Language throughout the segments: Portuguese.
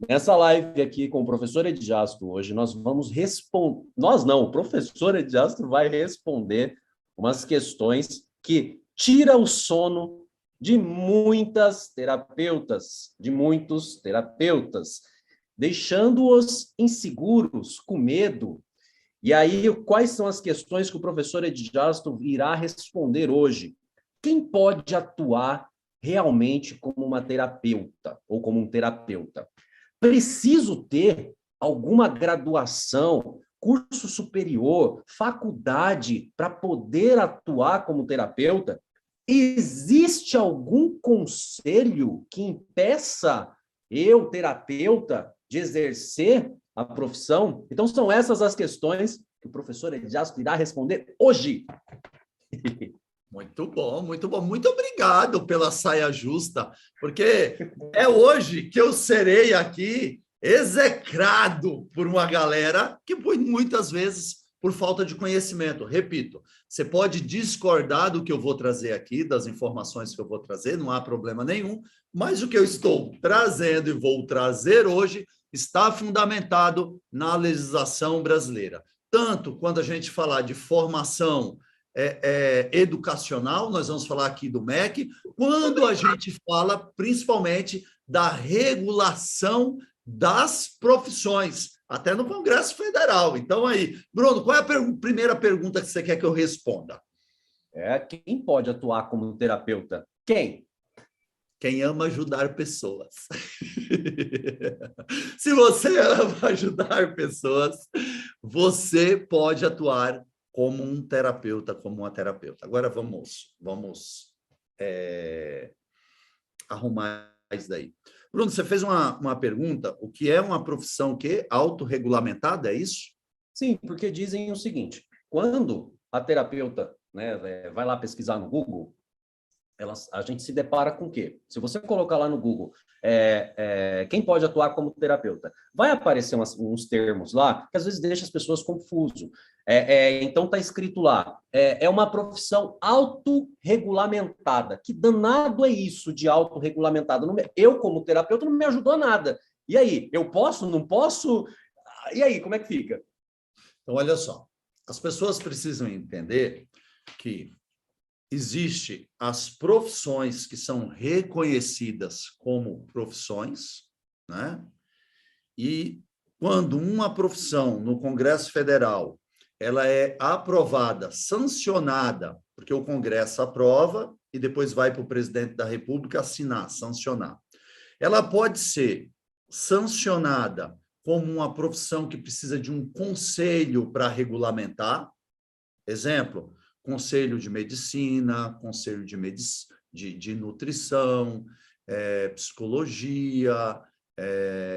Nessa live aqui com o professor Edjasto, hoje nós vamos responder. Nós não, o professor Edjasto vai responder umas questões que tira o sono de muitas terapeutas, de muitos terapeutas, deixando-os inseguros, com medo. E aí, quais são as questões que o professor Edjasto irá responder hoje? Quem pode atuar realmente como uma terapeuta ou como um terapeuta? Preciso ter alguma graduação, curso superior, faculdade para poder atuar como terapeuta? Existe algum conselho que impeça eu, terapeuta, de exercer a profissão? Então, são essas as questões que o professor Edjasto irá responder hoje. Muito bom, muito bom. Muito obrigado pela saia justa, porque é hoje que eu serei aqui execrado por uma galera que muitas vezes por falta de conhecimento. Repito, você pode discordar do que eu vou trazer aqui, das informações que eu vou trazer, não há problema nenhum, mas o que eu estou trazendo e vou trazer hoje está fundamentado na legislação brasileira. Tanto quando a gente falar de formação educacional, nós vamos falar aqui do MEC, quando a gente fala principalmente da regulação das profissões, até no Congresso Federal. Então, aí, Bruno, qual é a primeira pergunta que você quer que eu responda? Quem pode atuar como terapeuta? Quem? Quem ama ajudar pessoas. Se você ama ajudar pessoas, você pode atuar como um terapeuta, como uma terapeuta. Agora vamos arrumar isso daí. Bruno, você fez uma pergunta, o que é uma profissão que autorregulamentada, é isso? Sim, porque dizem o seguinte, quando a terapeuta, né, vai lá pesquisar no Google, a gente se depara com o quê? Se você colocar lá no Google, quem pode atuar como terapeuta, vai aparecer uns termos lá que às vezes deixa as pessoas confusas. Então está escrito lá, é uma profissão autorregulamentada. Que danado é isso de autorregulamentada? Eu, como terapeuta, não me ajudou a nada. E aí, eu posso, não posso? E aí, como é que fica? Então, olha só, as pessoas precisam entender que existe as profissões que são reconhecidas como profissões, né? E quando uma profissão no Congresso Federal ela é aprovada, sancionada, porque o Congresso aprova e depois vai para o presidente da República assinar, sancionar. Ela pode ser sancionada como uma profissão que precisa de um conselho para regulamentar. Exemplo, conselho de medicina, conselho de nutrição, psicologia,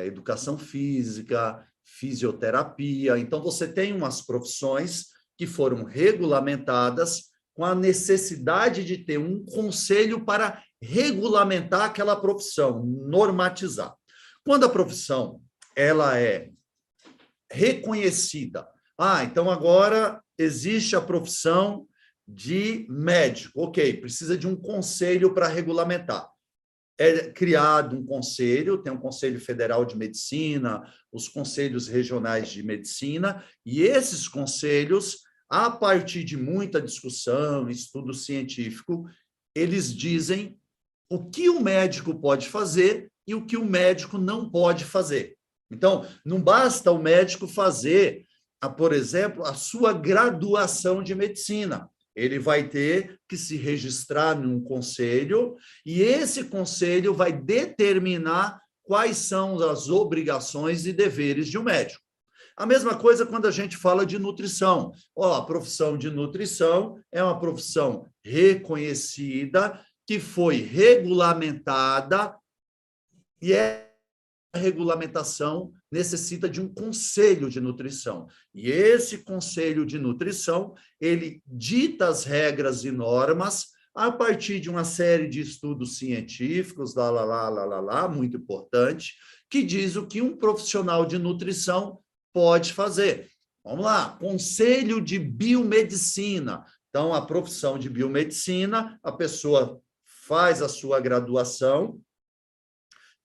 educação física, fisioterapia. Então, você tem umas profissões que foram regulamentadas com a necessidade de ter um conselho para regulamentar aquela profissão, normatizar. Quando a profissão ela é reconhecida, então agora existe a profissão de médico, ok, precisa de um conselho para regulamentar. É criado um conselho, tem um Conselho Federal de Medicina, os conselhos regionais de medicina, e esses conselhos, a partir de muita discussão, estudo científico, eles dizem o que o médico pode fazer e o que o médico não pode fazer. Então, não basta o médico fazer, por exemplo, a sua graduação de medicina. Ele vai ter que se registrar num conselho e esse conselho vai determinar quais são as obrigações e deveres de um médico. A mesma coisa quando a gente fala de nutrição. A profissão de nutrição é uma profissão reconhecida, que foi regulamentada e a regulamentação necessita de um conselho de nutrição. E esse conselho de nutrição, ele dita as regras e normas a partir de uma série de estudos científicos, muito importante, que diz o que um profissional de nutrição pode fazer. Vamos lá, conselho de biomedicina. Então, a profissão de biomedicina, a pessoa faz a sua graduação,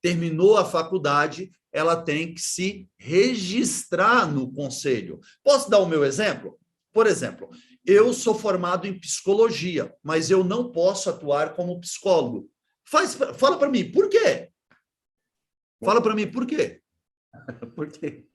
terminou a faculdade ela tem que se registrar no conselho. Posso dar o meu exemplo? Por exemplo, eu sou formado em psicologia, mas eu não posso atuar como psicólogo. Fala para mim, por quê? Fala para mim, por quê? Por quê?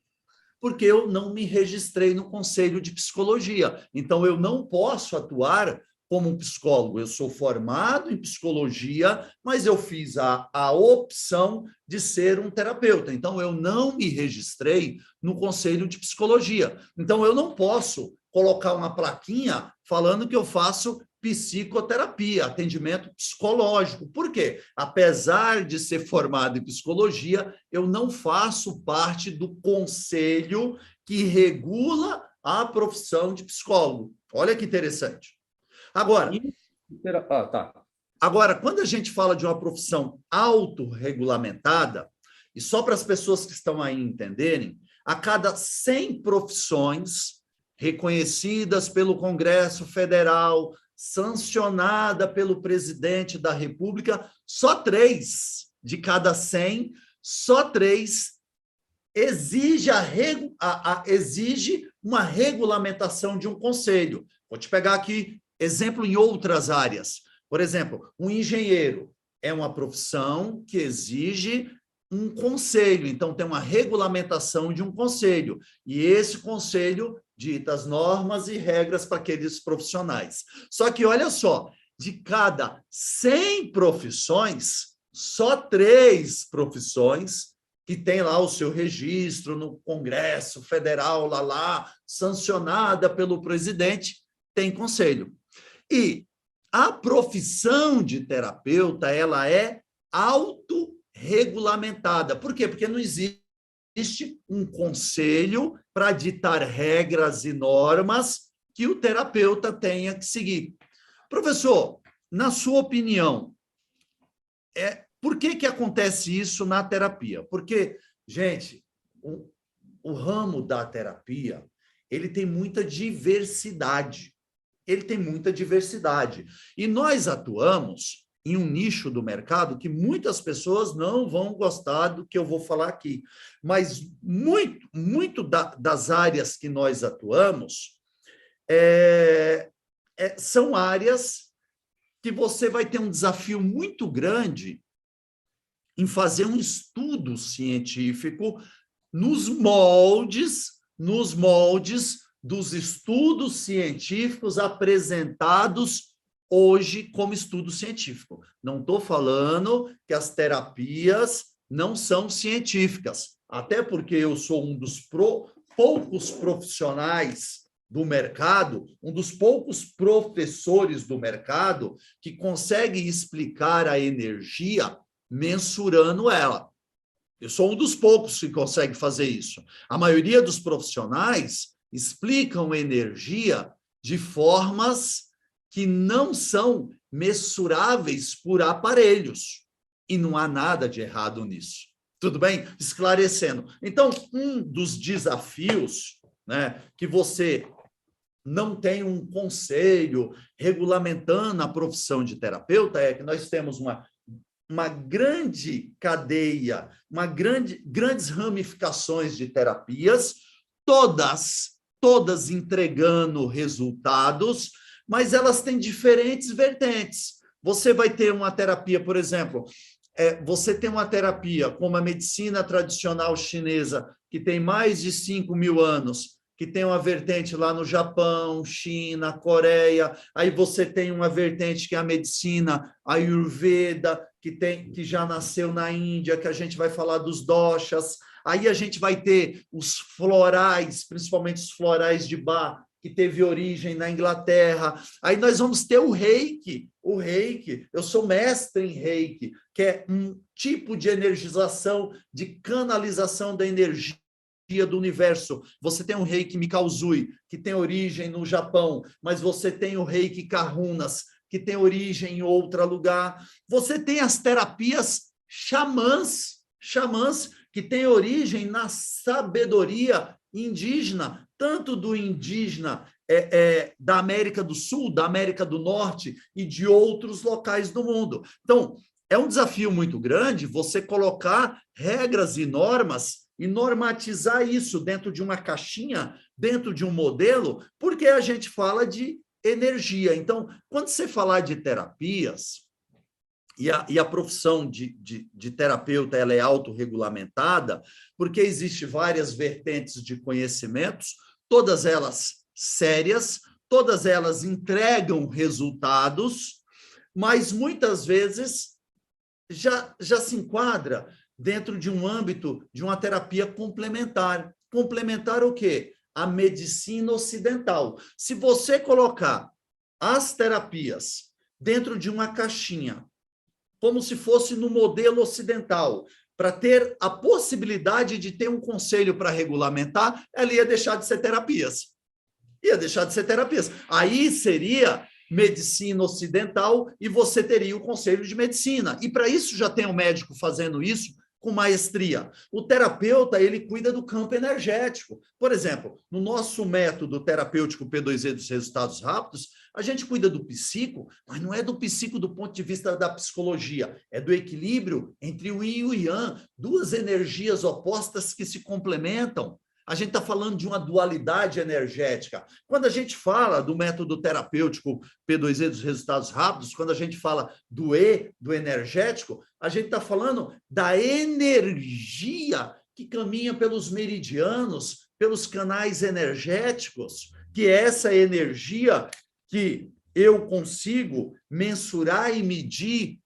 Porque eu não me registrei no Conselho de Psicologia. Então, eu não posso atuar como um psicólogo. Eu sou formado em psicologia, mas eu fiz a opção de ser um terapeuta. Então, eu não me registrei no Conselho de Psicologia. Então, eu não posso colocar uma plaquinha falando que eu faço psicoterapia, atendimento psicológico. Por quê? Apesar de ser formado em psicologia, eu não faço parte do conselho que regula a profissão de psicólogo. Olha que interessante. Agora, Tá. agora, quando a gente fala de uma profissão autorregulamentada, e só para as pessoas que estão aí entenderem, a cada 100 profissões reconhecidas pelo Congresso Federal, sancionada pelo presidente da República, só 3 de cada 100, só 3 exige, exige uma regulamentação de um conselho. Vou te pegar aqui exemplo em outras áreas. Por exemplo, um engenheiro é uma profissão que exige um conselho, então tem uma regulamentação de um conselho, e esse conselho dita as normas e regras para aqueles profissionais. Só que, olha só, de cada 100 profissões, só 3 profissões que tem lá o seu registro no Congresso Federal, lá, sancionada pelo presidente, tem conselho. E a profissão de terapeuta, ela é autorregulamentada. Por quê? Porque não existe um conselho para ditar regras e normas que o terapeuta tenha que seguir. Professor, na sua opinião, por que acontece isso na terapia? Porque, gente, o ramo da terapia, ele tem muita diversidade. Ele tem muita diversidade. E nós atuamos em um nicho do mercado que muitas pessoas não vão gostar do que eu vou falar aqui. Mas muito das áreas que nós atuamos são áreas que você vai ter um desafio muito grande em fazer um estudo científico nos moldes dos estudos científicos apresentados hoje como estudo científico. Não estou falando que as terapias não são científicas, até porque eu sou um dos poucos profissionais do mercado, um dos poucos professores do mercado que consegue explicar a energia mensurando ela. Eu sou um dos poucos que consegue fazer isso. A maioria dos profissionais explicam energia de formas que não são mensuráveis por aparelhos. E não há nada de errado nisso. Tudo bem? Esclarecendo. Então, um dos desafios, né, que você não tem um conselho regulamentando a profissão de terapeuta é que nós temos uma grande cadeia, grandes ramificações de terapias, todas entregando resultados, mas elas têm diferentes vertentes. Você vai ter uma terapia, por exemplo, você tem uma terapia como a medicina tradicional chinesa, que tem mais de 5.000 anos, que tem uma vertente lá no Japão, China, Coreia. Aí você tem uma vertente que é a medicina Ayurveda, que já nasceu na Índia, que a gente vai falar dos doshas. Aí a gente vai ter os florais, principalmente os florais de Bach, que teve origem na Inglaterra. Aí nós vamos ter o reiki. O reiki, eu sou mestre em reiki, que é um tipo de energização, de canalização da energia do universo. Você tem o reiki Mikauzui, que tem origem no Japão, mas você tem o reiki Kahunas, que tem origem em outro lugar. Você tem as terapias xamãs, que tem origem na sabedoria indígena, tanto do indígena da América do Sul, da América do Norte e de outros locais do mundo. Então, é um desafio muito grande você colocar regras e normas e normatizar isso dentro de uma caixinha, dentro de um modelo, porque a gente fala de energia. Então, quando você falar de terapias, e a profissão de terapeuta ela é autorregulamentada, porque existe várias vertentes de conhecimentos, todas elas sérias, todas elas entregam resultados, mas muitas vezes já se enquadra dentro de um âmbito de uma terapia complementar. Complementar o quê? A medicina ocidental. Se você colocar as terapias dentro de uma caixinha, como se fosse no modelo ocidental, para ter a possibilidade de ter um conselho para regulamentar, ela ia deixar de ser terapias. Ia deixar de ser terapias. Aí seria medicina ocidental e você teria o conselho de medicina. E para isso já tem um médico fazendo isso com maestria. O terapeuta, ele cuida do campo energético. Por exemplo, no nosso método terapêutico P2E dos resultados rápidos, a gente cuida do psico, mas não é do psico do ponto de vista da psicologia, é do equilíbrio entre o yin e o yang, duas energias opostas que se complementam. A gente está falando de uma dualidade energética. Quando a gente fala do método terapêutico P2E dos resultados rápidos, quando a gente fala do E, do energético, a gente está falando da energia que caminha pelos meridianos, pelos canais energéticos, que é essa energia que eu consigo mensurar e medir,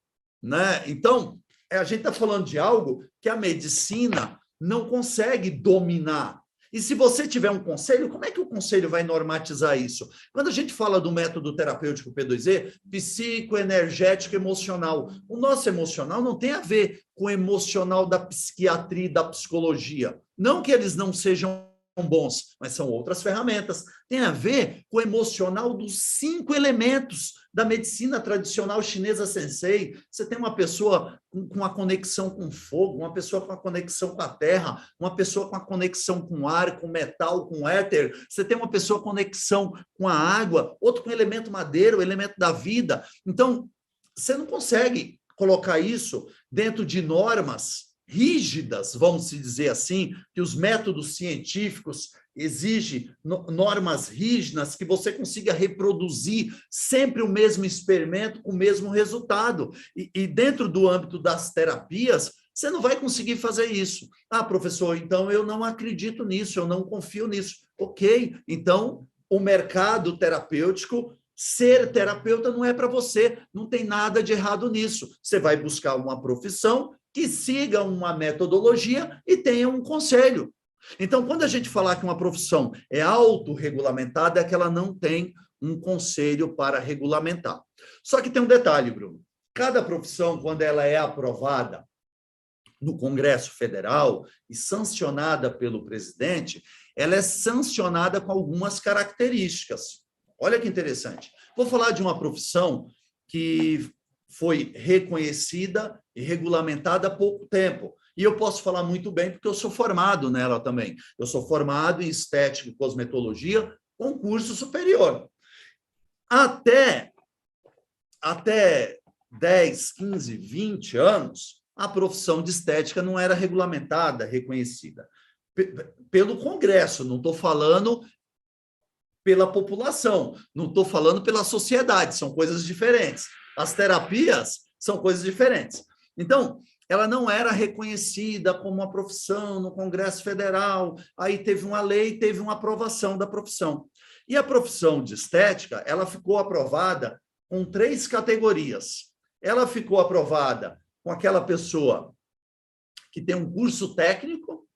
né? Então, a gente está falando de algo que a medicina não consegue dominar. E se você tiver um conselho, como é que o conselho vai normatizar isso? Quando a gente fala do método terapêutico P2E, psicoenergético emocional, o nosso emocional não tem a ver com o emocional da psiquiatria e da psicologia. Não que eles não sejam bons, mas são outras ferramentas. Tem a ver com o emocional dos 5 elementos da medicina tradicional chinesa sensei. Você tem uma pessoa com a conexão com fogo, uma pessoa com a conexão com a terra, uma pessoa com a conexão com ar, com metal, com éter. Você tem uma pessoa com conexão com a água, outro com o elemento madeira, o elemento da vida. Então, você não consegue colocar isso dentro de normas rígidas, vamos dizer assim, que os métodos científicos exigem normas rígidas que você consiga reproduzir sempre o mesmo experimento com o mesmo resultado. E dentro do âmbito das terapias, você não vai conseguir fazer isso. Ah, professor, então eu não acredito nisso, eu não confio nisso. Ok, então o mercado terapêutico, ser terapeuta não é para você, não tem nada de errado nisso. Você vai buscar uma profissão que siga uma metodologia e tenha um conselho. Então, quando a gente falar que uma profissão é autorregulamentada, é que ela não tem um conselho para regulamentar. Só que tem um detalhe, Bruno. Cada profissão, quando ela é aprovada no Congresso Federal e sancionada pelo presidente, ela é sancionada com algumas características. Olha que interessante. Vou falar de uma profissão que foi reconhecida e regulamentada há pouco tempo. E eu posso falar muito bem porque eu sou formado nela também. Eu sou formado em estética e cosmetologia com curso superior. Até 10, 15, 20 anos, a profissão de estética não era regulamentada, reconhecida. Pelo Congresso, não estou falando pela população, não estou falando pela sociedade, são coisas diferentes. As terapias são coisas diferentes. Então, ela não era reconhecida como uma profissão no Congresso Federal, aí teve uma lei, teve uma aprovação da profissão. E a profissão de estética, ela ficou aprovada com 3 categorias. Ela ficou aprovada com aquela pessoa que tem um curso técnico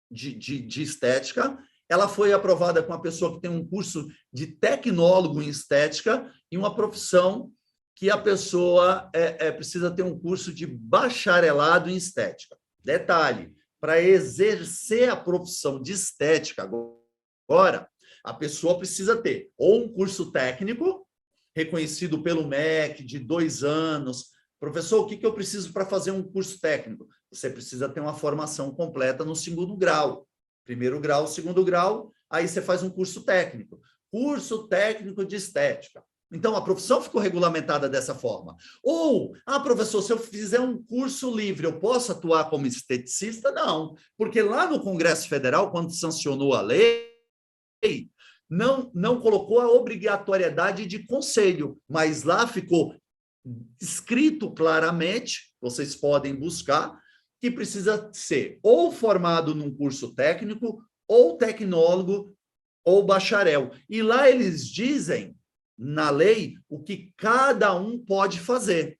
de estética, ela foi aprovada com a pessoa que tem um curso de tecnólogo em estética e uma profissão que a pessoa precisa ter um curso de bacharelado em estética. Detalhe, para exercer a profissão de estética agora, a pessoa precisa ter ou um curso técnico, reconhecido pelo MEC, de 2 anos. Professor, o que eu preciso para fazer um curso técnico? Você precisa ter uma formação completa no 2º grau. 1º grau, 2º grau, aí você faz um curso técnico. Curso técnico de estética. Então, a profissão ficou regulamentada dessa forma. Ou, professor, se eu fizer um curso livre, eu posso atuar como esteticista? Não, porque lá no Congresso Federal, quando sancionou a lei, não colocou a obrigatoriedade de conselho, mas lá ficou escrito claramente, vocês podem buscar, que precisa ser ou formado num curso técnico, ou tecnólogo, ou bacharel. E lá eles dizem, na lei, o que cada um pode fazer.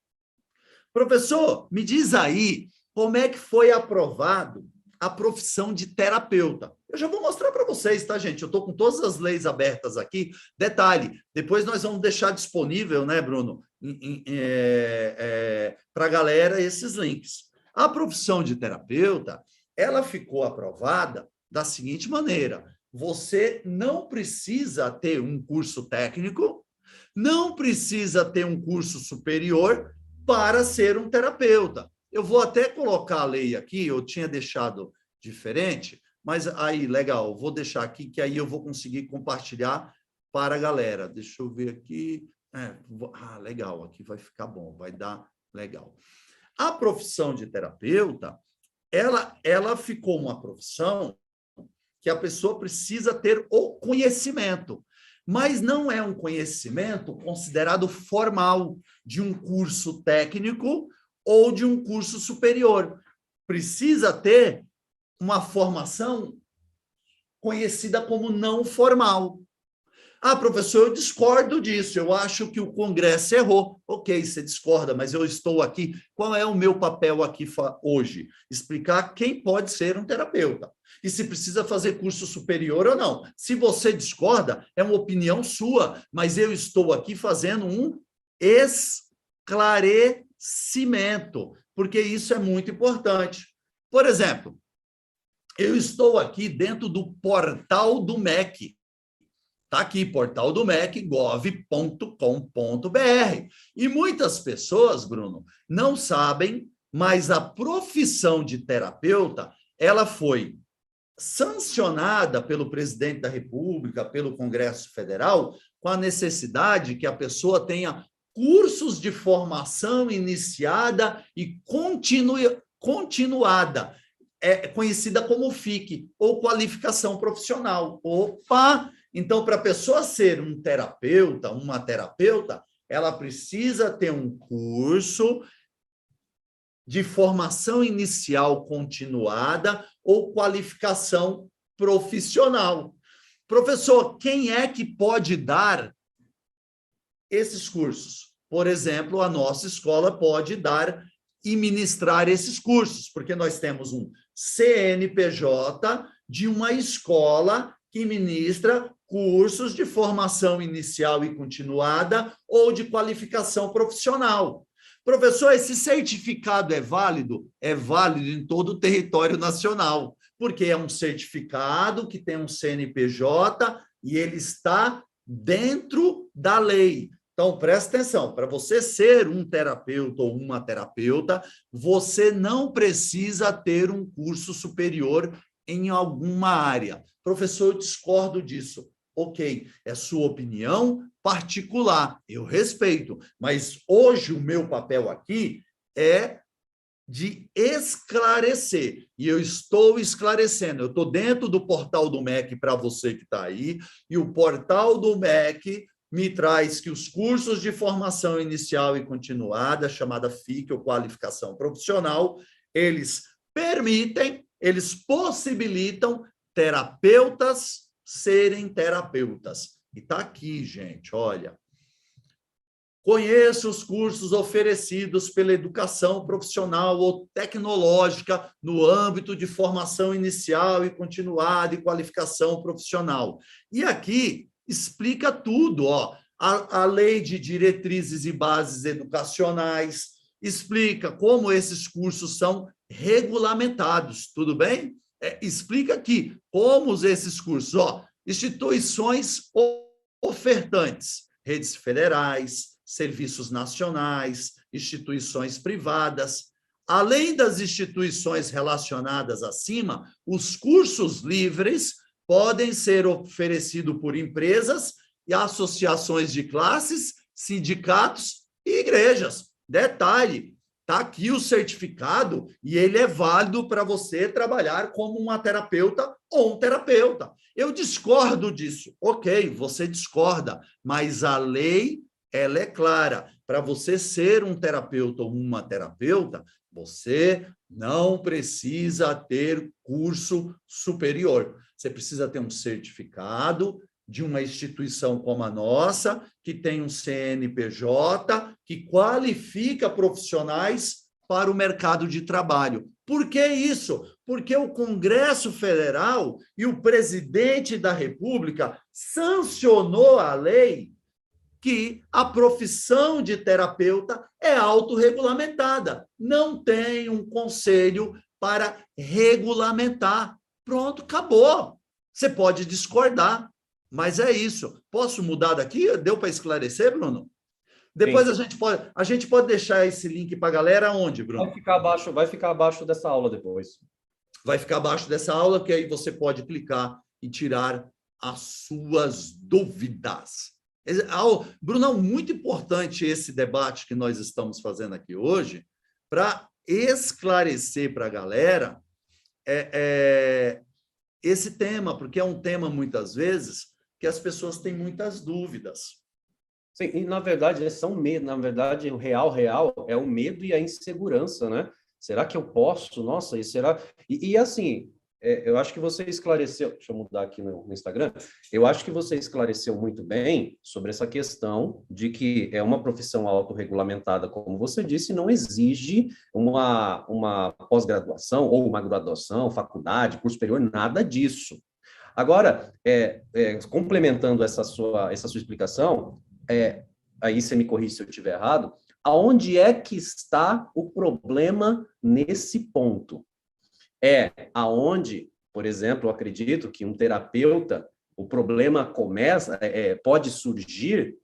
Professor, me diz aí como é que foi aprovado a profissão de terapeuta. Eu já vou mostrar para vocês, tá, gente? Eu estou com todas as leis abertas aqui. Detalhe, depois nós vamos deixar disponível, né, Bruno, para a galera esses links. A profissão de terapeuta, ela ficou aprovada da seguinte maneira: você não precisa ter um curso técnico, não precisa ter um curso superior para ser um terapeuta. Eu vou até colocar a lei aqui, eu tinha deixado diferente, mas aí, legal, vou deixar aqui, que aí eu vou conseguir compartilhar para a galera. Deixa eu ver aqui. Legal, aqui vai ficar bom, vai dar legal. A profissão de terapeuta, ela ficou uma profissão que a pessoa precisa ter o conhecimento, mas não é um conhecimento considerado formal de um curso técnico ou de um curso superior. Precisa ter uma formação conhecida como não formal. Professor, eu discordo disso, eu acho que o Congresso errou. Ok, você discorda, mas eu estou aqui. Qual é o meu papel aqui hoje? Explicar quem pode ser um terapeuta e se precisa fazer curso superior ou não. Se você discorda, é uma opinião sua, mas eu estou aqui fazendo um esclarecimento, porque isso é muito importante. Por exemplo, eu estou aqui dentro do portal do MEC. Está aqui, portal do MEC, gov.com.br. E muitas pessoas, Bruno, não sabem, mas a profissão de terapeuta, ela foi sancionada pelo presidente da República, pelo Congresso Federal, com a necessidade que a pessoa tenha cursos de formação iniciada e continuada, conhecida como FIC, ou qualificação profissional. Opa! Então, para a pessoa ser um terapeuta, uma terapeuta, ela precisa ter um curso de formação inicial continuada ou qualificação profissional. Professor, quem é que pode dar esses cursos? Por exemplo, a nossa escola pode dar e ministrar esses cursos, porque nós temos um CNPJ de uma escola que ministra cursos de formação inicial e continuada ou de qualificação profissional. Professor, esse certificado é válido? É válido em todo o território nacional, porque é um certificado que tem um CNPJ e ele está dentro da lei. Então, presta atenção, para você ser um terapeuta ou uma terapeuta, você não precisa ter um curso superior em alguma área. Professor, eu discordo disso. Ok, é sua opinião particular, eu respeito, mas hoje o meu papel aqui é de esclarecer, e eu estou esclarecendo. Eu estou dentro do portal do MEC para você que está aí, e o portal do MEC me traz que os cursos de formação inicial e continuada, chamada FIC, ou qualificação profissional, eles permitem, eles possibilitam terapeutas serem terapeutas. E está aqui, gente, olha. Conheça os cursos oferecidos pela educação profissional ou tecnológica no âmbito de formação inicial e continuada e qualificação profissional. E aqui explica tudo, ó. A lei de diretrizes e bases educacionais explica como esses cursos são regulamentados, tudo bem? Explica aqui como esses cursos, ó, instituições ofertantes, redes federais, serviços nacionais, instituições privadas. Além das instituições relacionadas acima, os cursos livres podem ser oferecidos por empresas e associações de classes sindicatos e igrejas. Detalhe, está aqui o certificado e ele é válido para você trabalhar como uma terapeuta ou um terapeuta. Eu discordo disso. Ok, você discorda, mas a lei, ela é clara. Para você ser um terapeuta ou uma terapeuta, você não precisa ter curso superior. Você precisa ter um certificado de uma instituição como a nossa, que tem um CNPJ, que qualifica profissionais para o mercado de trabalho. Por que isso? Porque o Congresso Federal e o presidente da República sancionou a lei que a profissão de terapeuta é autorregulamentada. Não tem um conselho para regulamentar. Pronto, acabou. Você pode discordar, mas é isso. Posso mudar daqui? Deu para esclarecer, Bruno? Depois a gente pode deixar esse link para a galera onde, Bruno? Vai ficar abaixo dessa aula depois. Vai ficar abaixo dessa aula, que aí você pode clicar e tirar as suas dúvidas. Bruno, muito importante esse debate que nós estamos fazendo aqui hoje, para esclarecer para a galera esse tema, porque é um tema, muitas vezes, que as pessoas têm muitas dúvidas. Sim, e na verdade, são medo, na verdade, o real é o medo e a insegurança, né? Será que eu posso? Nossa, e será? E assim, eu acho que você esclareceu, deixa eu mudar aqui no Instagram, eu acho que você esclareceu muito bem sobre essa questão de que é uma profissão autorregulamentada, como você disse, não exige uma pós-graduação ou uma graduação, faculdade, curso superior, nada disso. Agora, complementando essa sua explicação, aí você me corrige se eu estiver errado, aonde é que está o problema nesse ponto? Aonde, por exemplo, eu acredito que um terapeuta, o problema pode surgir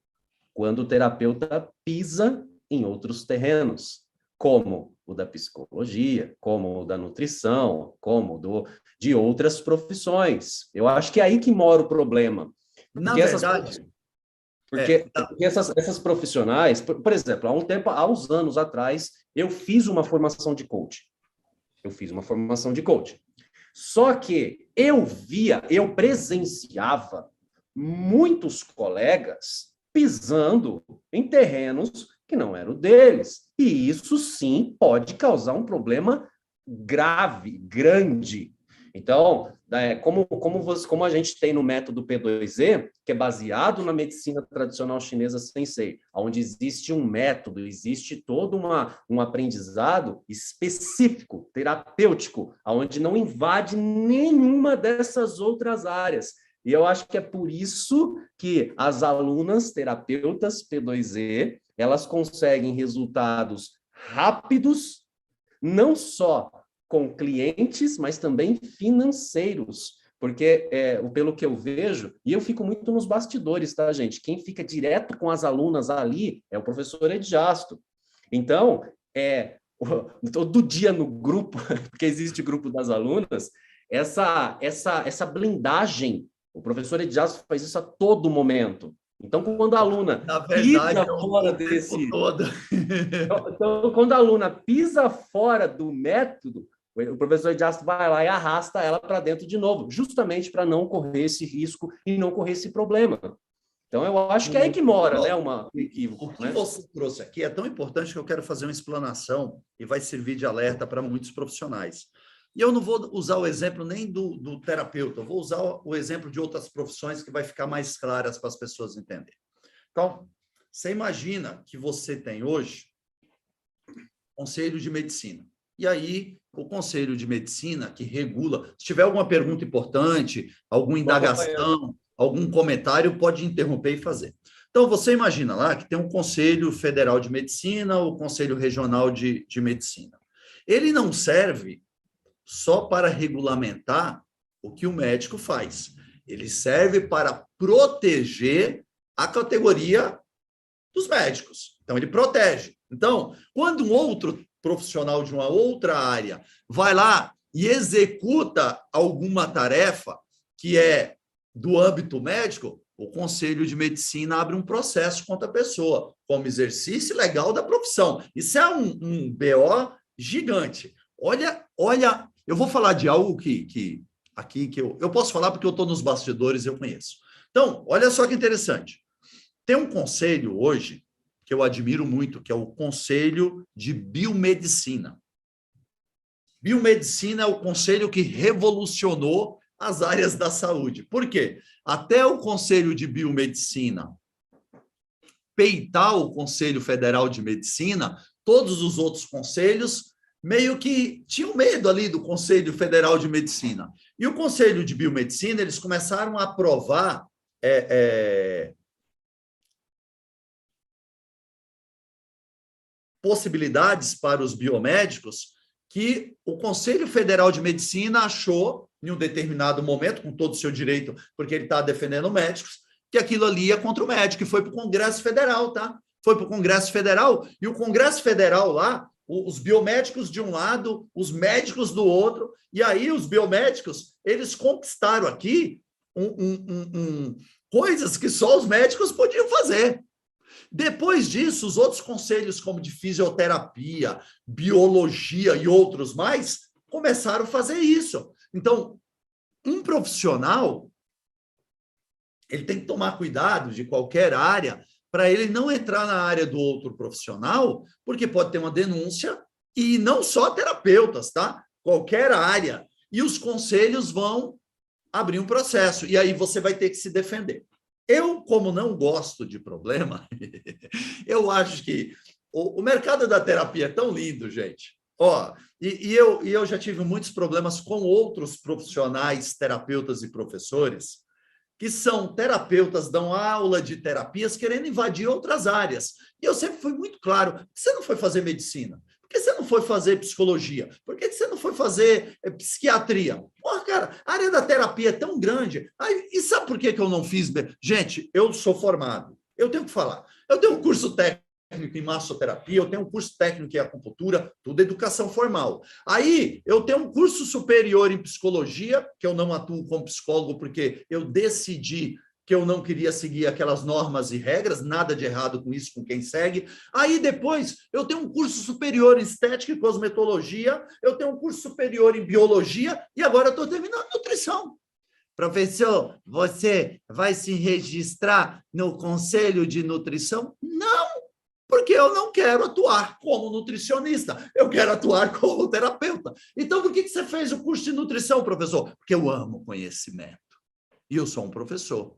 quando o terapeuta pisa em outros terrenos, como o da psicologia, como o da nutrição, como de outras profissões. Eu acho que é aí que mora o problema. Na verdade... Porque essas profissionais, por exemplo, há uns anos atrás, eu fiz uma formação de coach. Só que eu presenciava muitos colegas pisando em terrenos que não eram deles. E isso sim pode causar um problema grave, grande. Então, como a gente tem no método P2E, que é baseado na medicina tradicional chinesa Sensei, onde existe um método, existe todo um aprendizado específico, terapêutico, onde não invade nenhuma dessas outras áreas. E eu acho que é por isso que as alunas terapeutas P2E, elas conseguem resultados rápidos, não só com clientes, mas também financeiros, porque pelo que eu vejo, e eu fico muito nos bastidores, tá, gente? Quem fica direto com as alunas ali é o professor Edjasto. Então, todo dia no grupo, porque existe o grupo das alunas, essa blindagem, o professor Edjasto faz isso a todo momento. Então, quando a aluna pisa fora desse... Então, quando a aluna pisa fora do método, o professor Edjasto vai lá e arrasta ela para dentro de novo, justamente para não correr esse risco e não correr esse problema. Então, eu acho que é aí que mora, né, um equívoco. O que você trouxe aqui é tão importante que eu quero fazer uma explanação e vai servir de alerta para muitos profissionais. E eu não vou usar o exemplo nem do terapeuta, eu vou usar o exemplo de outras profissões que vai ficar mais claras para as pessoas entenderem. Então, você imagina que você tem hoje conselho de medicina. E aí, o Conselho de Medicina, que regula... Se tiver alguma pergunta importante, alguma indagação, algum comentário, pode interromper e fazer. Então, você imagina lá que tem um Conselho Federal de Medicina, o Conselho Regional de Medicina. Ele não serve só para regulamentar o que o médico faz. Ele serve para proteger a categoria dos médicos. Então, ele protege. Então, quando um outro profissional de uma outra área vai lá e executa alguma tarefa que é do âmbito médico, o Conselho de Medicina abre um processo contra a pessoa, como exercício legal da profissão. Isso é um BO gigante. Olha, eu vou falar de algo que eu posso falar porque eu estou nos bastidores e eu conheço. Então, olha só que interessante. Tem um conselho hoje que eu admiro muito, que é o Conselho de Biomedicina. Biomedicina é o conselho que revolucionou as áreas da saúde. Por quê? Até o Conselho de Biomedicina peitar o Conselho Federal de Medicina, todos os outros conselhos meio que tinham medo ali do Conselho Federal de Medicina. E o Conselho de Biomedicina, eles começaram a aprovar possibilidades para os biomédicos que o Conselho Federal de Medicina achou, em um determinado momento, com todo o seu direito, porque ele está defendendo médicos, que aquilo ali ia contra o médico, e foi para o Congresso Federal, tá? Foi para o Congresso Federal, e o Congresso Federal lá, os biomédicos de um lado, os médicos do outro, e aí os biomédicos, eles conquistaram aqui coisas que só os médicos podiam fazer. Depois disso, os outros conselhos, como de fisioterapia, biologia e outros mais, começaram a fazer isso. Então, um profissional, ele tem que tomar cuidado de qualquer área para ele não entrar na área do outro profissional, porque pode ter uma denúncia, e não só terapeutas, tá? Qualquer área. E os conselhos vão abrir um processo, e aí você vai ter que se defender. Eu, como não gosto de problema, eu acho que o mercado da terapia é tão lindo, gente. Ó, eu já tive muitos problemas com outros profissionais, terapeutas e professores, que são terapeutas, dão aula de terapias querendo invadir outras áreas. E eu sempre fui muito claro, por que você não foi fazer medicina? Por que você não foi fazer psicologia? Por que você não foi fazer psiquiatria? Porra, cara, a área da terapia é tão grande. E sabe por que eu não fiz? Gente, eu sou formado. Eu tenho que falar. Eu tenho um curso técnico em massoterapia, eu tenho um curso técnico em acupuntura, tudo educação formal. Aí, eu tenho um curso superior em psicologia, que eu não atuo como psicólogo, porque eu decidi que eu não queria seguir aquelas normas e regras, nada de errado com isso, com quem segue. Aí, depois, eu tenho um curso superior em estética e cosmetologia, eu tenho um curso superior em biologia, e agora eu estou terminando nutrição. Professor, você vai se registrar no Conselho de Nutrição? Não, porque eu não quero atuar como nutricionista, eu quero atuar como terapeuta. Então, por que você fez o curso de nutrição, professor? Porque eu amo conhecimento. E eu sou um professor.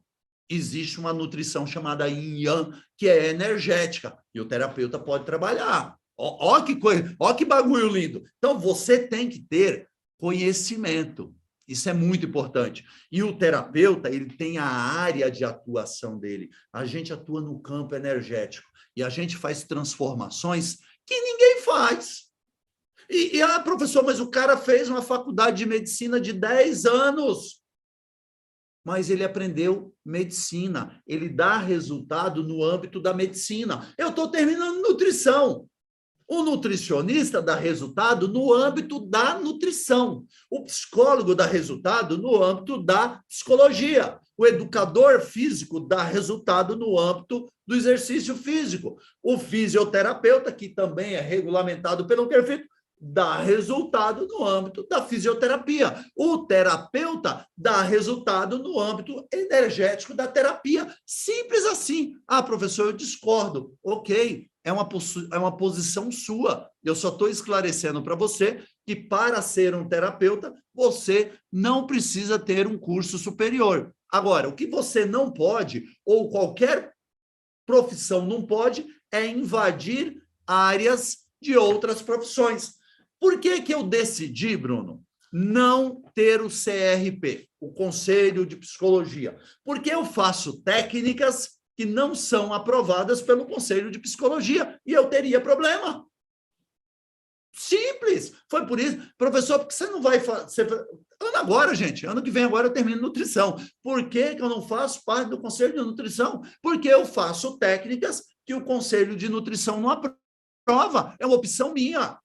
Existe uma nutrição chamada Yin Yang, que é energética, e o terapeuta pode trabalhar. Ó que coisa, ó que bagulho lindo. Então, você tem que ter conhecimento. Isso é muito importante. E o terapeuta, ele tem a área de atuação dele. A gente atua no campo energético. E a gente faz transformações que ninguém faz. Professor, mas o cara fez uma faculdade de medicina de 10 anos. Mas ele aprendeu medicina. Ele dá resultado no âmbito da medicina. Eu estou terminando nutrição. O nutricionista dá resultado no âmbito da nutrição. O psicólogo dá resultado no âmbito da psicologia. O educador físico dá resultado no âmbito do exercício físico. O fisioterapeuta, que também é regulamentado pelo CREFIT, dá resultado no âmbito da fisioterapia. O terapeuta dá resultado no âmbito energético da terapia. Simples assim. Ah, professor, eu discordo. Ok, é uma posição sua. Eu só estou esclarecendo para você que, para ser um terapeuta, você não precisa ter um curso superior. Agora, o que você não pode, ou qualquer profissão não pode, é invadir áreas de outras profissões. Por que eu decidi, Bruno, não ter o CRP, o Conselho de Psicologia? Porque eu faço técnicas que não são aprovadas pelo Conselho de Psicologia e eu teria problema. Simples. Foi por isso. Professor, por que você não vai fazer... Ano agora, gente. Ano que vem agora eu termino nutrição. Por que eu não faço parte do Conselho de Nutrição? Porque eu faço técnicas que o Conselho de Nutrição não aprova. É uma opção minha.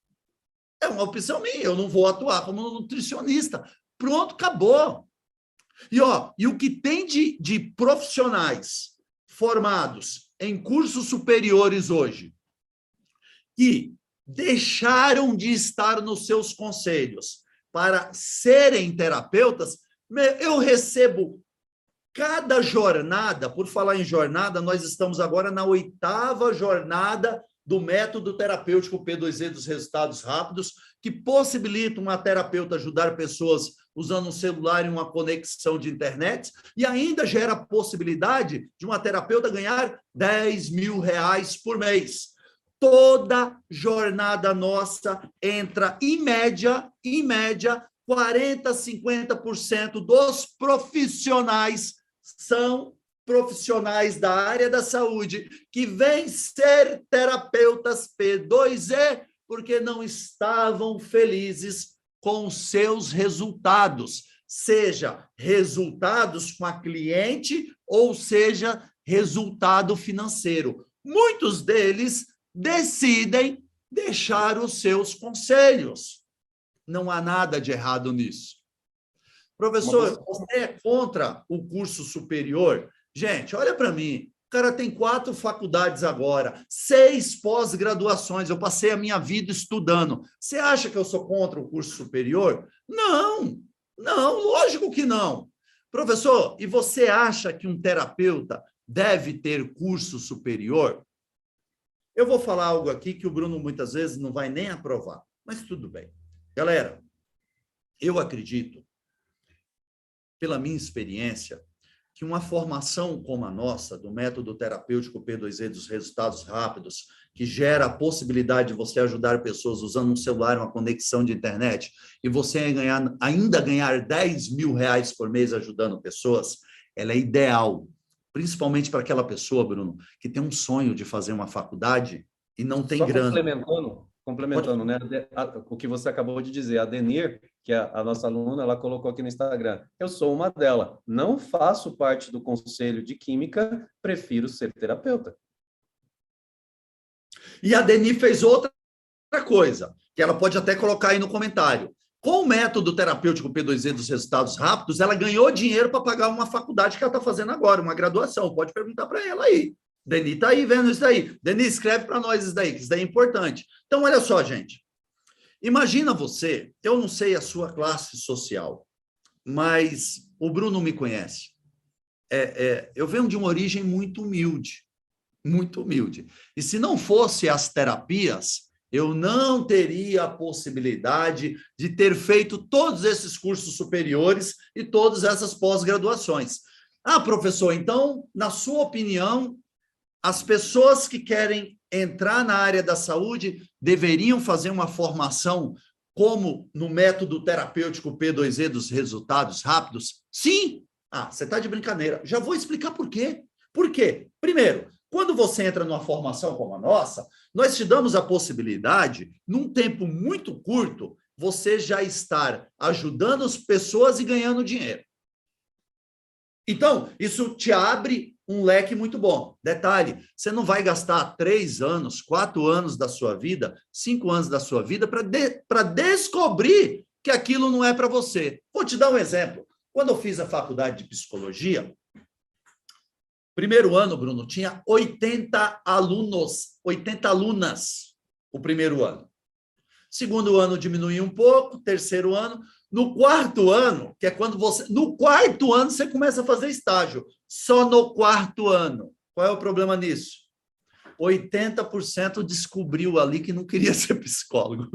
É uma opção minha. Eu não vou atuar como nutricionista. Pronto, acabou. E o que tem de profissionais formados em cursos superiores hoje, que deixaram de estar nos seus conselhos para serem terapeutas, eu recebo cada jornada, por falar em jornada, nós estamos agora na 8ª jornada do método terapêutico P2E dos resultados rápidos, que possibilita uma terapeuta ajudar pessoas usando um celular e uma conexão de internet, e ainda gera a possibilidade de uma terapeuta ganhar R$10.000 por mês. Toda jornada nossa entra, em média, 40% a 50% dos profissionais são profissionais da área da saúde que vêm ser terapeutas P2E porque não estavam felizes com seus resultados, seja resultados com a cliente ou seja resultado financeiro. Muitos deles decidem deixar os seus conselhos. Não há nada de errado nisso. Professor, você é contra o curso superior? Gente, olha para mim. O cara tem 4 faculdades agora, 6 pós-graduações. Eu passei a minha vida estudando. Você acha que eu sou contra o curso superior? Não, lógico que não. Professor, e você acha que um terapeuta deve ter curso superior? Eu vou falar algo aqui que o Bruno muitas vezes não vai nem aprovar, mas tudo bem. Galera, eu acredito, pela minha experiência, que uma formação como a nossa, do método terapêutico P2E dos resultados rápidos, que gera a possibilidade de você ajudar pessoas usando um celular, uma conexão de internet, e você ainda ganhar R$10.000 por mês ajudando pessoas, ela é ideal, principalmente para aquela pessoa, Bruno, que tem um sonho de fazer uma faculdade e não tem grana. Complementando, né? O que você acabou de dizer, a Denir, que é a nossa aluna, ela colocou aqui no Instagram, eu sou uma dela, não faço parte do conselho de química, prefiro ser terapeuta. E a Denir fez outra coisa, que ela pode até colocar aí no comentário. Com o método terapêutico P2E dos resultados rápidos, ela ganhou dinheiro para pagar uma faculdade que ela está fazendo agora, uma graduação. Pode perguntar para ela aí. Deni está aí vendo isso daí. Deni, escreve para nós isso daí, que isso daí é importante. Então, olha só, gente. Imagina você, eu não sei a sua classe social, mas o Bruno me conhece. Eu venho de uma origem muito humilde, muito humilde. E se não fosse as terapias, eu não teria a possibilidade de ter feito todos esses cursos superiores e todas essas pós-graduações. Ah, professor, então, na sua opinião, as pessoas que querem entrar na área da saúde deveriam fazer uma formação como no método terapêutico P2E dos resultados rápidos? Sim! Ah, você está de brincadeira. Já vou explicar por quê. Por quê? Primeiro, quando você entra numa formação como a nossa, nós te damos a possibilidade, num tempo muito curto, você já estar ajudando as pessoas e ganhando dinheiro. Então, isso te abre um leque muito bom. Detalhe, você não vai gastar 3 anos, 4 anos da sua vida, 5 anos da sua vida para descobrir que aquilo não é para você. Vou te dar um exemplo. Quando eu fiz a faculdade de psicologia, primeiro ano, Bruno, tinha 80 alunos, 80 alunas o primeiro ano. Segundo ano diminuiu um pouco, terceiro ano. No quarto ano, que é quando você... No quarto ano você começa a fazer estágio. Só no quarto ano. Qual é o problema nisso? 80% descobriu ali que não queria ser psicólogo.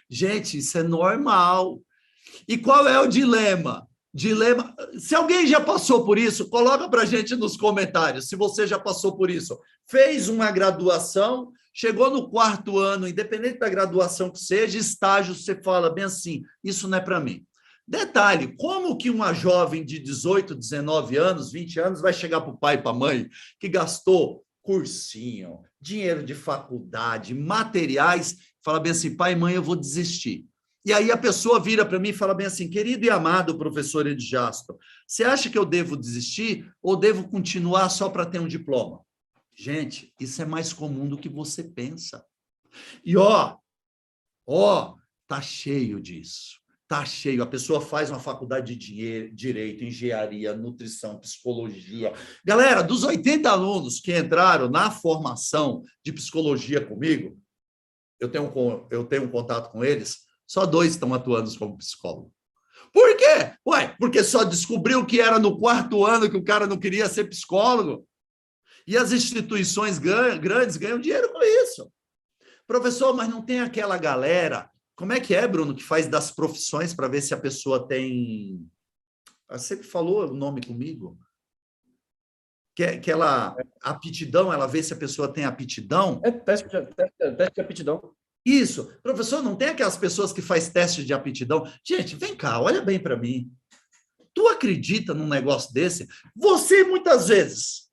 Gente, isso é normal. E qual é o dilema? Se alguém já passou por isso, coloca para a gente nos comentários, se você já passou por isso. Fez uma graduação, chegou no quarto ano, independente da graduação que seja, estágio, você fala bem assim, isso não é para mim. Detalhe, como que uma jovem de 18, 19 anos, 20 anos, vai chegar para o pai e para a mãe, que gastou cursinho, dinheiro de faculdade, materiais, fala bem assim, pai e mãe, eu vou desistir. E aí a pessoa vira para mim e fala bem assim, querido e amado professor Edjasto, você acha que eu devo desistir ou devo continuar só para ter um diploma? Gente, isso é mais comum do que você pensa. E tá cheio disso. Tá cheio. A pessoa faz uma faculdade de direito, engenharia, nutrição, psicologia. Galera, dos 80 alunos que entraram na formação de psicologia comigo, eu tenho um contato com eles, só 2 estão atuando como psicólogo. Por quê? Ué, porque só descobriu que era no 4º ano que o cara não queria ser psicólogo. E as instituições grandes ganham dinheiro com isso. Professor, mas não tem aquela galera... Como é que é, Bruno, que faz das profissões para ver se a pessoa tem... Você falou o nome comigo? Que ela... Aptidão, ela vê se a pessoa tem aptidão? Teste de aptidão. Isso. Professor, não tem aquelas pessoas que faz teste de aptidão? Gente, vem cá, olha bem para mim. Tu acredita num negócio desse? Você, muitas vezes,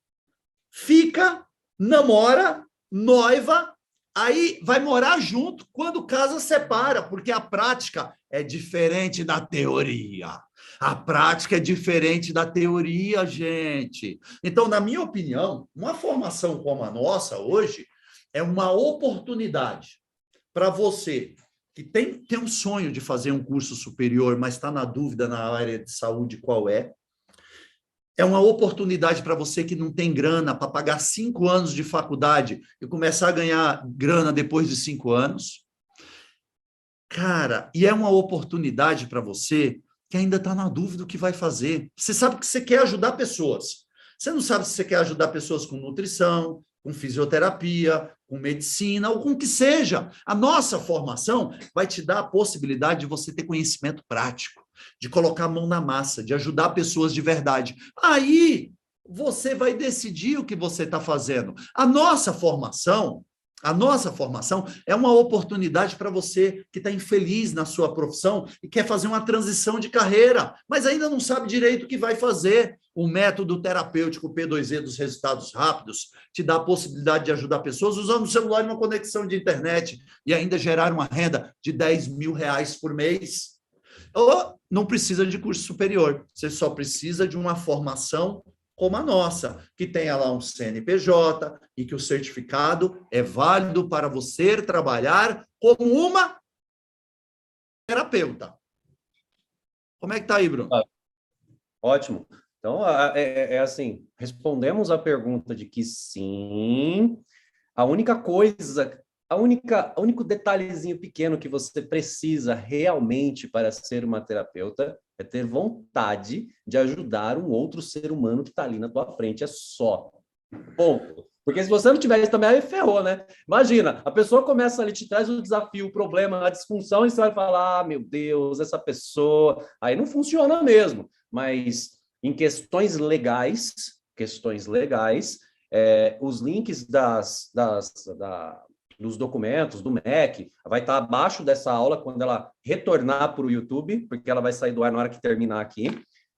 fica, namora, noiva, aí vai morar junto, quando casa separa, porque a prática é diferente da teoria. A prática é diferente da teoria, gente. Então, na minha opinião, uma formação como a nossa hoje é uma oportunidade para você que tem um sonho de fazer um curso superior, mas está na dúvida na área de saúde qual é. É uma oportunidade para você que não tem grana para pagar 5 anos de faculdade e começar a ganhar grana depois de 5 anos. Cara, e é uma oportunidade para você que ainda está na dúvida do que vai fazer. Você sabe que você quer ajudar pessoas. Você não sabe se você quer ajudar pessoas com nutrição, com fisioterapia, com medicina, ou com o que seja. A nossa formação vai te dar a possibilidade de você ter conhecimento prático, de colocar a mão na massa, de ajudar pessoas de verdade. Aí você vai decidir o que você está fazendo. A nossa formação é uma oportunidade para você que está infeliz na sua profissão e quer fazer uma transição de carreira, mas ainda não sabe direito o que vai fazer. O método terapêutico P2E dos resultados rápidos te dá a possibilidade de ajudar pessoas usando o celular e uma conexão de internet e ainda gerar uma renda de R$ 10.000 por mês. Ou não precisa de curso superior, você só precisa de uma formação como a nossa, que tenha lá um CNPJ e que o certificado é válido para você trabalhar como uma terapeuta. Como é que tá aí, Bruno? Ótimo. Então, é assim, respondemos a pergunta de que sim, a única coisa, o único detalhezinho pequeno que você precisa realmente para ser uma terapeuta é ter vontade de ajudar um outro ser humano que está ali na tua frente, é só. Ponto. Porque se você não tiver isso também, aí ferrou, né? Imagina, a pessoa começa ali, te traz o desafio, o problema, a disfunção, e você vai falar, ah, meu Deus, essa pessoa... Aí não funciona mesmo. Mas em questões legais, os links dos documentos, do MEC, vai estar abaixo dessa aula quando ela retornar para o YouTube, porque ela vai sair do ar na hora que terminar aqui.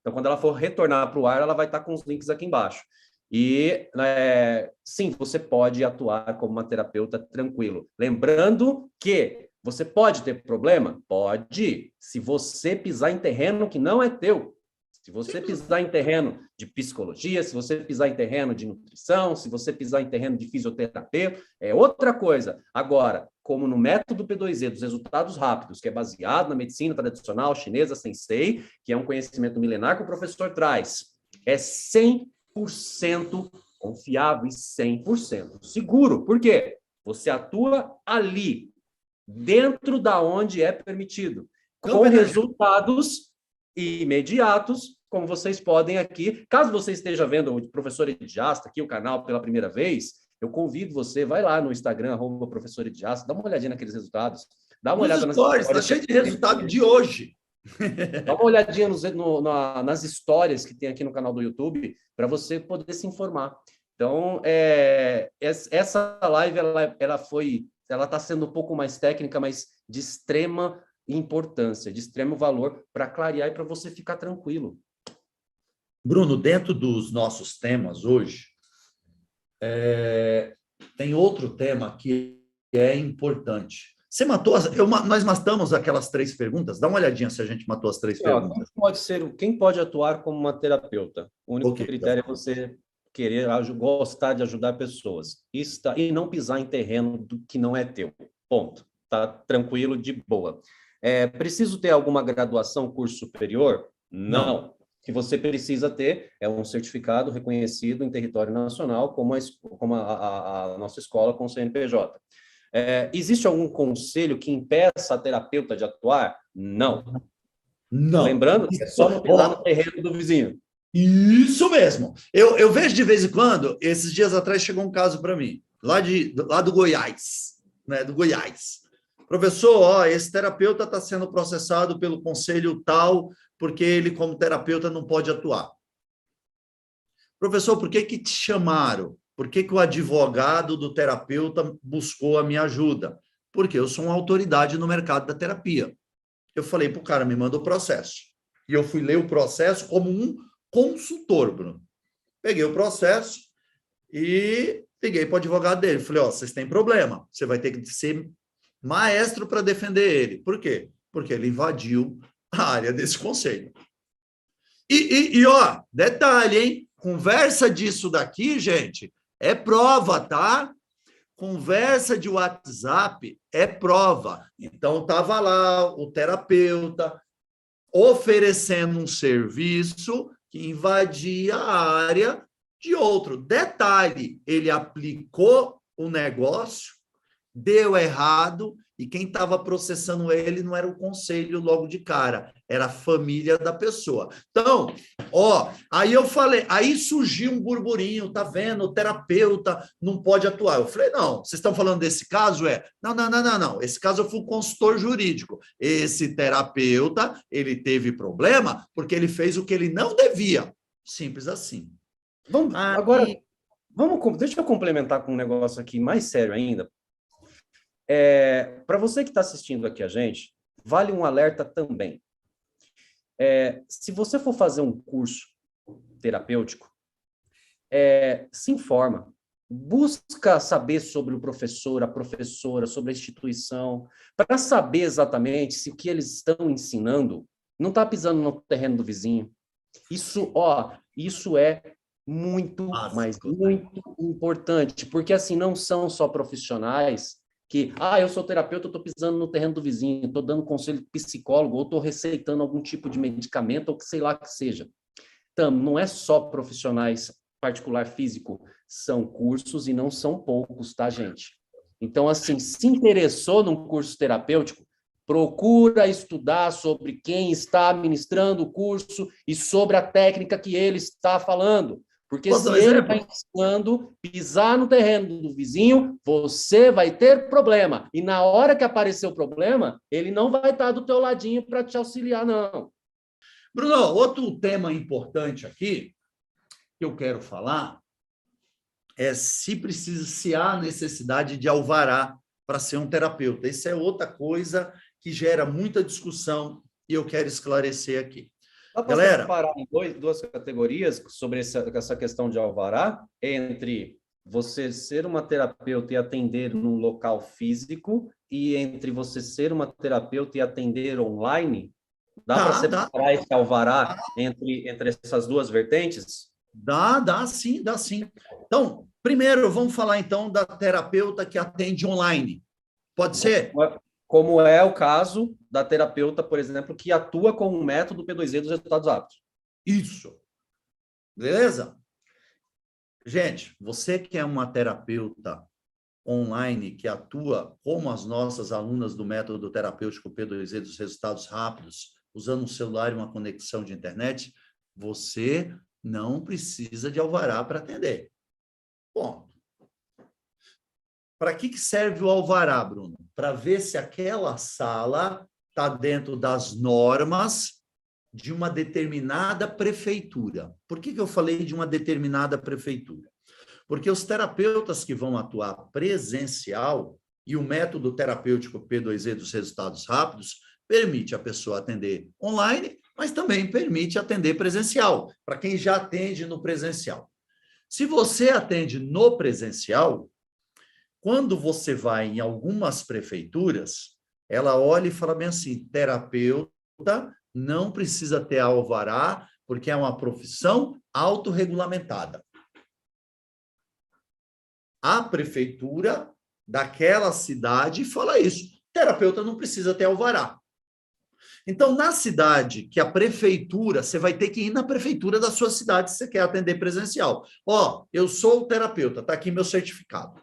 Então, quando ela for retornar para o ar, ela vai estar com os links aqui embaixo. E, sim, você pode atuar como uma terapeuta tranquilo. Lembrando que você pode ter problema? Pode, se você pisar em terreno que não é teu. Se você pisar em terreno de psicologia, se você pisar em terreno de nutrição, se você pisar em terreno de fisioterapia, é outra coisa. Agora, como no método P2E dos resultados rápidos, que é baseado na medicina tradicional chinesa Sensei, que é um conhecimento milenar que o professor traz, é 100% confiável e 100% seguro. Por quê? Você atua ali, dentro da onde é permitido, com resultados imediatos, como vocês podem aqui. Caso você esteja vendo o professor Ediasta aqui, o canal, pela primeira vez, eu convido você, vai lá no Instagram, @professor Ediasta, dá uma olhadinha naqueles resultados, dá uma olhada nas stories, está cheio de resultado de hoje. Dá uma olhadinha nas histórias que tem aqui no canal do YouTube, para você poder se informar. Então, essa live, ela está sendo um pouco mais técnica, mas de extrema importância, de extremo valor, para clarear e para você ficar tranquilo. Bruno, dentro dos nossos temas hoje, tem outro tema que é importante. Você matou nós matamos aquelas 3 perguntas? Dá uma olhadinha se a gente matou as 3 perguntas. Quem pode atuar como uma terapeuta? O único critério é você querer gostar de ajudar pessoas. E não pisar em terreno que não é teu. Ponto. Tá tranquilo, de boa. Preciso ter alguma graduação, curso superior? Não. Não. O que você precisa ter é um certificado reconhecido em território nacional, como a nossa escola com o CNPJ. Existe algum conselho que impeça a terapeuta de atuar? Não. Não. Lembrando que é só não pisar no terreno do vizinho. Isso mesmo. Eu vejo de vez em quando, esses dias atrás chegou um caso para mim, lá do Goiás, né? Do Goiás. Professor, ó, esse terapeuta está sendo processado pelo conselho tal, porque ele, como terapeuta, não pode atuar. Professor, por que te chamaram? Por que o advogado do terapeuta buscou a minha ajuda? Porque eu sou uma autoridade no mercado da terapia. Eu falei para o cara, me manda o processo. E eu fui ler o processo como um consultor, Bruno. Peguei o processo e liguei para o advogado dele. Falei, ó, vocês têm problema. Você vai ter que ser maestro para defender ele. Por quê? Porque ele invadiu a área desse conselho. Ó, detalhe, hein? Conversa disso daqui, gente, é prova, tá? Conversa de WhatsApp é prova. Então, estava lá o terapeuta oferecendo um serviço que invadia a área de outro. Detalhe, ele aplicou o negócio, deu errado, e quem estava processando ele não era o conselho logo de cara, era a família da pessoa. Então, ó, aí eu falei, aí surgiu um burburinho, tá vendo? O terapeuta não pode atuar. Eu falei, não, vocês estão falando desse caso? Não. Esse caso eu fui consultor jurídico. Esse terapeuta, ele teve problema porque ele fez o que ele não devia. Simples assim. Agora, deixa eu complementar com um negócio aqui mais sério ainda. Para você que está assistindo aqui a gente, vale um alerta também. Se você for fazer um curso terapêutico, se informa. Busca saber sobre o professor, a professora, sobre a instituição, para saber exatamente se o que eles estão ensinando não está pisando no terreno do vizinho. Isso é muito, mas muito importante, porque assim, não são só profissionais que, eu sou terapeuta, eu estou pisando no terreno do vizinho, estou dando conselho de psicólogo, ou estou receitando algum tipo de medicamento, ou que sei lá que seja. Então, não é só profissionais particular físico, são cursos e não são poucos, tá, gente? Então, assim, se interessou num curso terapêutico, procura estudar sobre quem está ministrando o curso e sobre a técnica que ele está falando. Porque se ele está ensinando pisar no terreno do vizinho, você vai ter problema. E na hora que aparecer o problema, ele não vai estar do teu ladinho para te auxiliar, não. Bruno, outro tema importante aqui que eu quero falar é se há necessidade de alvará para ser um terapeuta. Isso é outra coisa que gera muita discussão e eu quero esclarecer aqui. Dá para separar em duas categorias sobre essa questão de alvará, entre você ser uma terapeuta e atender num local físico e entre você ser uma terapeuta e atender online? Dá para separar esse alvará entre essas duas vertentes? Dá sim. Então, primeiro, vamos falar então da terapeuta que atende online. Pode ser? Como é o caso da terapeuta, por exemplo, que atua com o método P2E dos resultados rápidos. Isso. Beleza? Gente, você que é uma terapeuta online que atua como as nossas alunas do método terapêutico P2E dos resultados rápidos, usando um celular e uma conexão de internet, você não precisa de alvará para atender. Ponto. Para que serve o alvará, Bruno? Para ver se aquela sala está dentro das normas de uma determinada prefeitura. Por que eu falei de uma determinada prefeitura? Porque os terapeutas que vão atuar presencial e o método terapêutico P2E dos resultados rápidos permite a pessoa atender online, mas também permite atender presencial, para quem já atende no presencial. Se você atende no presencial, quando você vai em algumas prefeituras, ela olha e fala bem assim, terapeuta não precisa ter alvará, porque é uma profissão autorregulamentada. A prefeitura daquela cidade fala isso. Terapeuta não precisa ter alvará. Então, na cidade, que a prefeitura, você vai ter que ir na prefeitura da sua cidade se você quer atender presencial. Ó, eu sou o terapeuta, está aqui meu certificado.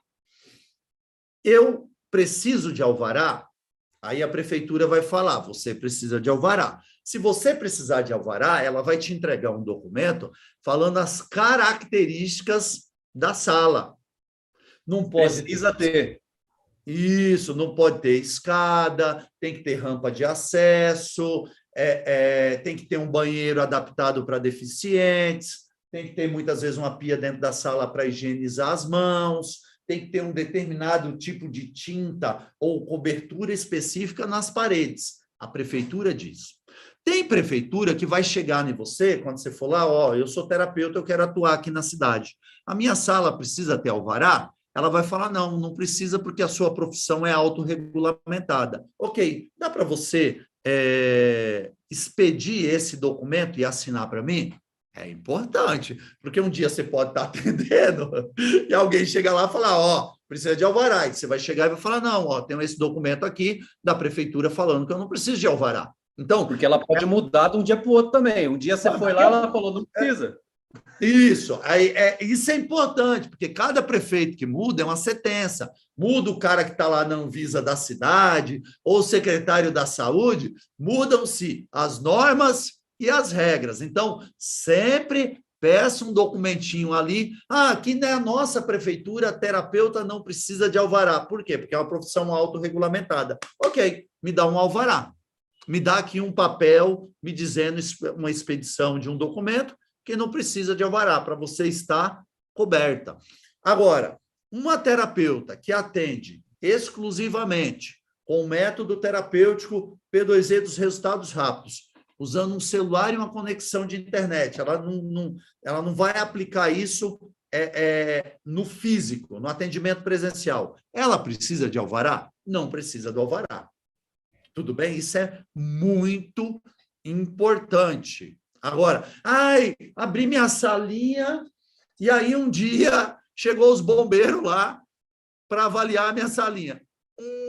Eu preciso de alvará? Aí a prefeitura vai falar, você precisa de alvará. Se você precisar de alvará, ela vai te entregar um documento falando as características da sala. Não pode Precisa ter. isso, não pode ter escada, tem que ter rampa de acesso, tem que ter um banheiro adaptado para deficientes, tem que ter muitas vezes uma pia dentro da sala para higienizar as mãos, tem que ter um determinado tipo de tinta ou cobertura específica nas paredes. A prefeitura diz. Tem prefeitura que vai chegar em você, quando você for lá, ó, eu sou terapeuta, eu quero atuar aqui na cidade. A minha sala precisa ter alvará? Ela vai falar, não, não precisa porque a sua profissão é autorregulamentada. Ok, dá para você expedir esse documento e assinar para mim? É importante, porque um dia você pode estar atendendo e alguém chega lá e fala, ó, precisa de alvará. E você vai chegar e vai falar, não, ó, tem esse documento aqui da prefeitura falando que eu não preciso de alvará. Então, Porque ela pode mudar de um dia para o outro também. Um dia você foi lá, ela falou, não precisa. Isso, isso é importante, porque cada prefeito que muda é uma sentença. Muda o cara que está lá na Anvisa da cidade, ou o secretário da saúde, mudam-se as normas e as regras. Então, sempre peça um documentinho ali. Ah, aqui na nossa prefeitura, terapeuta não precisa de alvará. Por quê? Porque é uma profissão autorregulamentada. Ok, me dá um alvará. Me dá aqui um papel me dizendo uma expedição de um documento que não precisa de alvará, para você estar coberta. Agora, uma terapeuta que atende exclusivamente com o método terapêutico P2E dos resultados rápidos, usando um celular e uma conexão de internet, ela não vai aplicar isso no físico, no atendimento presencial. Ela precisa de alvará? Não precisa do alvará. Tudo bem? Isso é muito importante. Agora, abri minha salinha e aí um dia chegou os bombeiros lá para avaliar a minha salinha.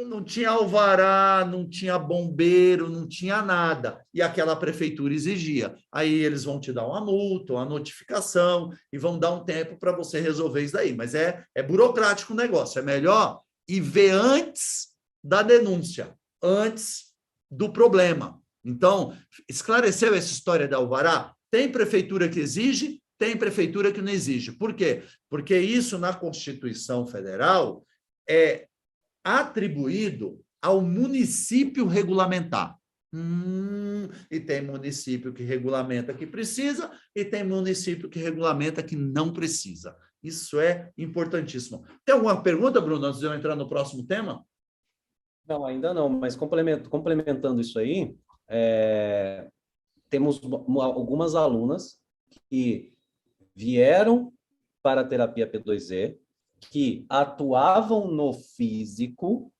Não tinha alvará, não tinha bombeiro, não tinha nada. E aquela prefeitura exigia. Aí eles vão te dar uma multa, uma notificação e vão dar um tempo para você resolver isso daí. Mas é burocrático o negócio. É melhor ir ver antes da denúncia, antes do problema. Então, esclareceu essa história da alvará? Tem prefeitura que exige, tem prefeitura que não exige. Por quê? Porque isso, na Constituição Federal, é atribuído ao município regulamentar. E tem município que regulamenta que precisa e tem município que regulamenta que não precisa. Isso é importantíssimo. Tem alguma pergunta, Bruno, antes de eu entrar no próximo tema? Não, ainda não, mas complementando isso aí, temos algumas alunas que vieram para a terapia P2E, que atuavam no físico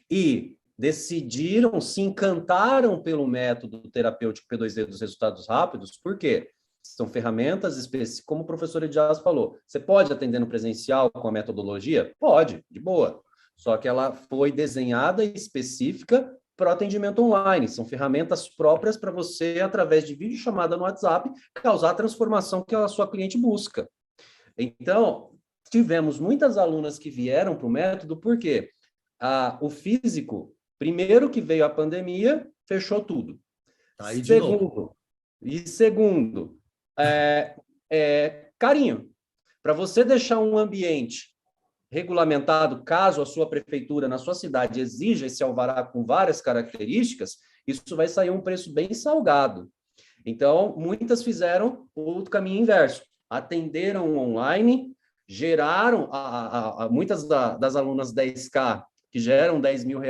e decidiram, se encantaram pelo método terapêutico P2E dos resultados rápidos. Por quê? São ferramentas específicas, como o professor Edias falou. Você pode atender no presencial com a metodologia? Pode, de boa. Só que ela foi desenhada específica para o atendimento online. São ferramentas próprias para você, através de videochamada no WhatsApp, causar a transformação que a sua cliente busca. Então, tivemos muitas alunas que vieram para o método, porque o físico, primeiro que veio a pandemia, fechou tudo. Aí de novo. Segundo, carinho. Para você deixar um ambiente regulamentado, caso a sua prefeitura na sua cidade exija esse alvará com várias características, isso vai sair um preço bem salgado. Então, muitas fizeram o caminho inverso. Atenderam online, geraram, muitas das alunas 10K, que geram R$10 mil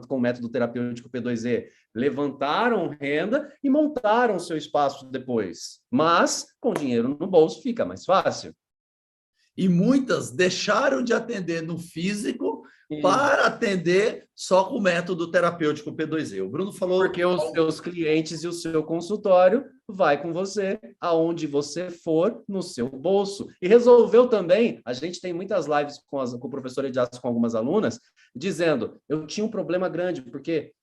com o método terapêutico P2E, levantaram renda e montaram o seu espaço depois. Mas, com dinheiro no bolso, fica mais fácil. E muitas deixaram de atender no físico para atender só com o método terapêutico P2E. O Bruno falou... Porque os seus clientes e o seu consultório vai com você aonde você for no seu bolso. E resolveu também, a gente tem muitas lives com o professor Edias, com algumas alunas, dizendo, eu tinha um problema grande, porque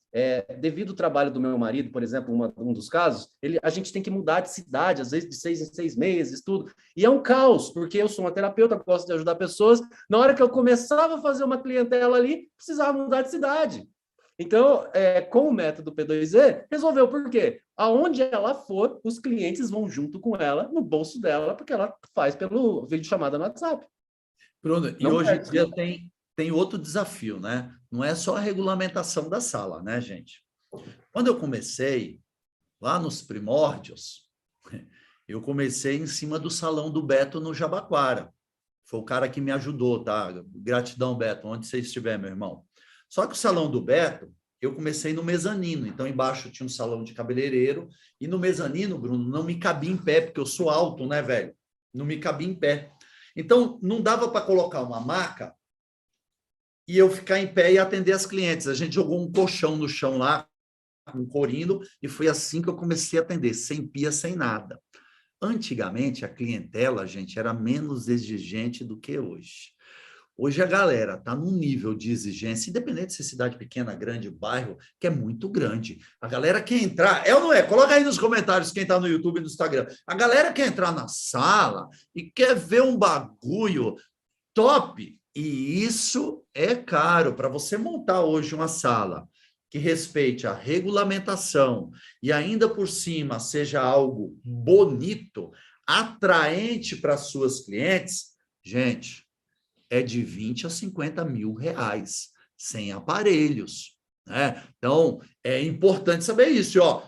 devido ao trabalho do meu marido, por exemplo, um dos casos, a gente tem que mudar de cidade, às vezes de 6 em 6 meses, tudo. E é um caos, porque eu sou uma terapeuta, gosto de ajudar pessoas. Na hora que eu começava a fazer uma clientela ali, precisava mudar de cidade. Então, com o método P2E, resolveu por quê? Aonde ela for, os clientes vão junto com ela, no bolso dela, porque ela faz pelo videochamada no WhatsApp. Bruno, e hoje em dia tem outro desafio, né? Não é só a regulamentação da sala, né, gente? Quando eu comecei, lá nos primórdios, eu comecei em cima do salão do Beto no Jabaquara. Foi o cara que me ajudou, tá? Gratidão, Beto, onde você estiver, meu irmão. Só que o salão do Beto, eu comecei no mezanino. Então, embaixo tinha um salão de cabeleireiro. E no mezanino, Bruno, não me cabia em pé, porque eu sou alto, né, velho? Não me cabia em pé. Então, não dava para colocar uma maca e eu ficar em pé e atender as clientes. A gente jogou um colchão no chão lá, um corino, e foi assim que eu comecei a atender, sem pia, sem nada. Antigamente, a clientela, gente, era menos exigente do que hoje. Hoje a galera está num nível de exigência, independente se é cidade pequena, grande, bairro, que é muito grande. A galera quer entrar, ou não é? Coloca aí nos comentários quem está no YouTube e no Instagram. A galera quer entrar na sala e quer ver um bagulho top. E isso é caro. Para você montar hoje uma sala que respeite a regulamentação e ainda por cima seja algo bonito, atraente para suas clientes, gente, é de 20 a 50 mil reais, sem aparelhos, né? Então, é importante saber isso. Ó,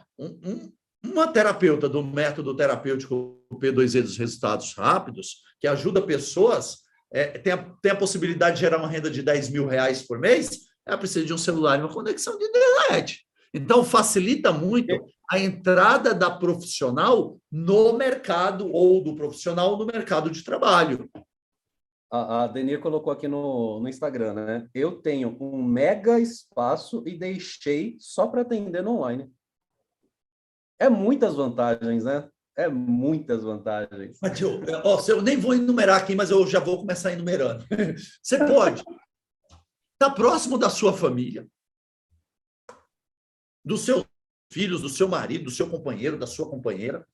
uma terapeuta do método terapêutico P2E dos resultados rápidos, que ajuda pessoas, tem a possibilidade de gerar uma renda de 10 mil reais por mês, ela precisa de um celular e uma conexão de internet. Então, facilita muito a entrada da profissional no mercado, ou do profissional no mercado de trabalho. A Denir colocou aqui no Instagram, né? Eu tenho um mega espaço e deixei só para atender no online. É muitas vantagens, né? É muitas vantagens. Eu nem vou enumerar aqui, mas eu já vou começar enumerando. Você pode estar próximo da sua família, dos seus filhos, do seu marido, do seu companheiro, da sua companheira.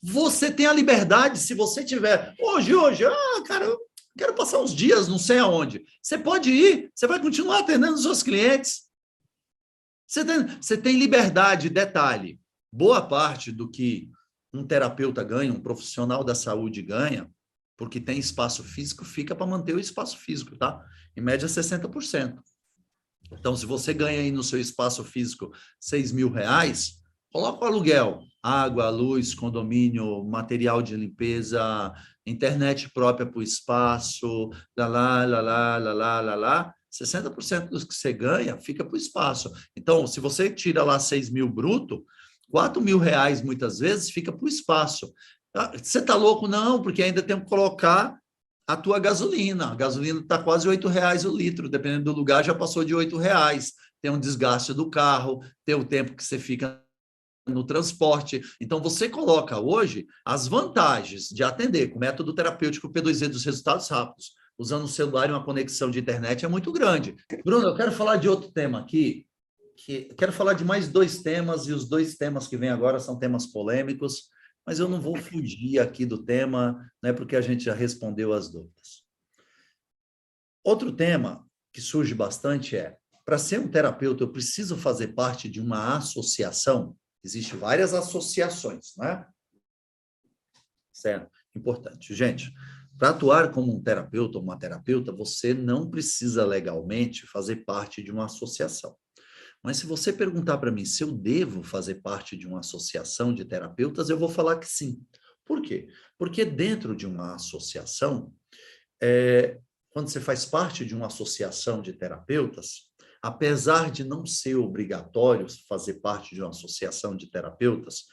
Você tem a liberdade, se você tiver... Hoje, cara, eu quero passar uns dias, não sei aonde. Você pode ir, você vai continuar atendendo os seus clientes. Você tem liberdade, detalhe. Boa parte do que um terapeuta ganha, um profissional da saúde ganha, porque tem espaço físico, fica para manter o espaço físico, tá? Em média, 60%. Então, se você ganha aí no seu espaço físico 6 mil reais, coloca o aluguel, água, luz, condomínio, material de limpeza, internet própria para o espaço, 60% dos que você ganha fica para o espaço. Então, se você tira lá 6 mil bruto, 4 mil reais muitas vezes fica para o espaço. Você está louco? Não, porque ainda tem que colocar a tua gasolina. A gasolina está quase R$8 o litro, dependendo do lugar, já passou de R$8. Tem um desgaste do carro, tem o tempo que você fica no transporte. Então, você coloca hoje as vantagens de atender com o método terapêutico P2E dos resultados rápidos, usando o celular e uma conexão de internet, é muito grande. Bruno, eu quero falar de outro tema aqui, quero falar de mais 2 temas, e os 2 temas que vêm agora são temas polêmicos, mas eu não vou fugir aqui do tema, né, porque a gente já respondeu as dúvidas. Outro tema que surge bastante para ser um terapeuta, eu preciso fazer parte de uma associação? Existem várias associações, né? Certo? Importante. Gente, para atuar como um terapeuta ou uma terapeuta, você não precisa legalmente fazer parte de uma associação. Mas se você perguntar para mim se eu devo fazer parte de uma associação de terapeutas, eu vou falar que sim. Por quê? Porque dentro de uma associação, quando você faz parte de uma associação de terapeutas, apesar de não ser obrigatório fazer parte de uma associação de terapeutas,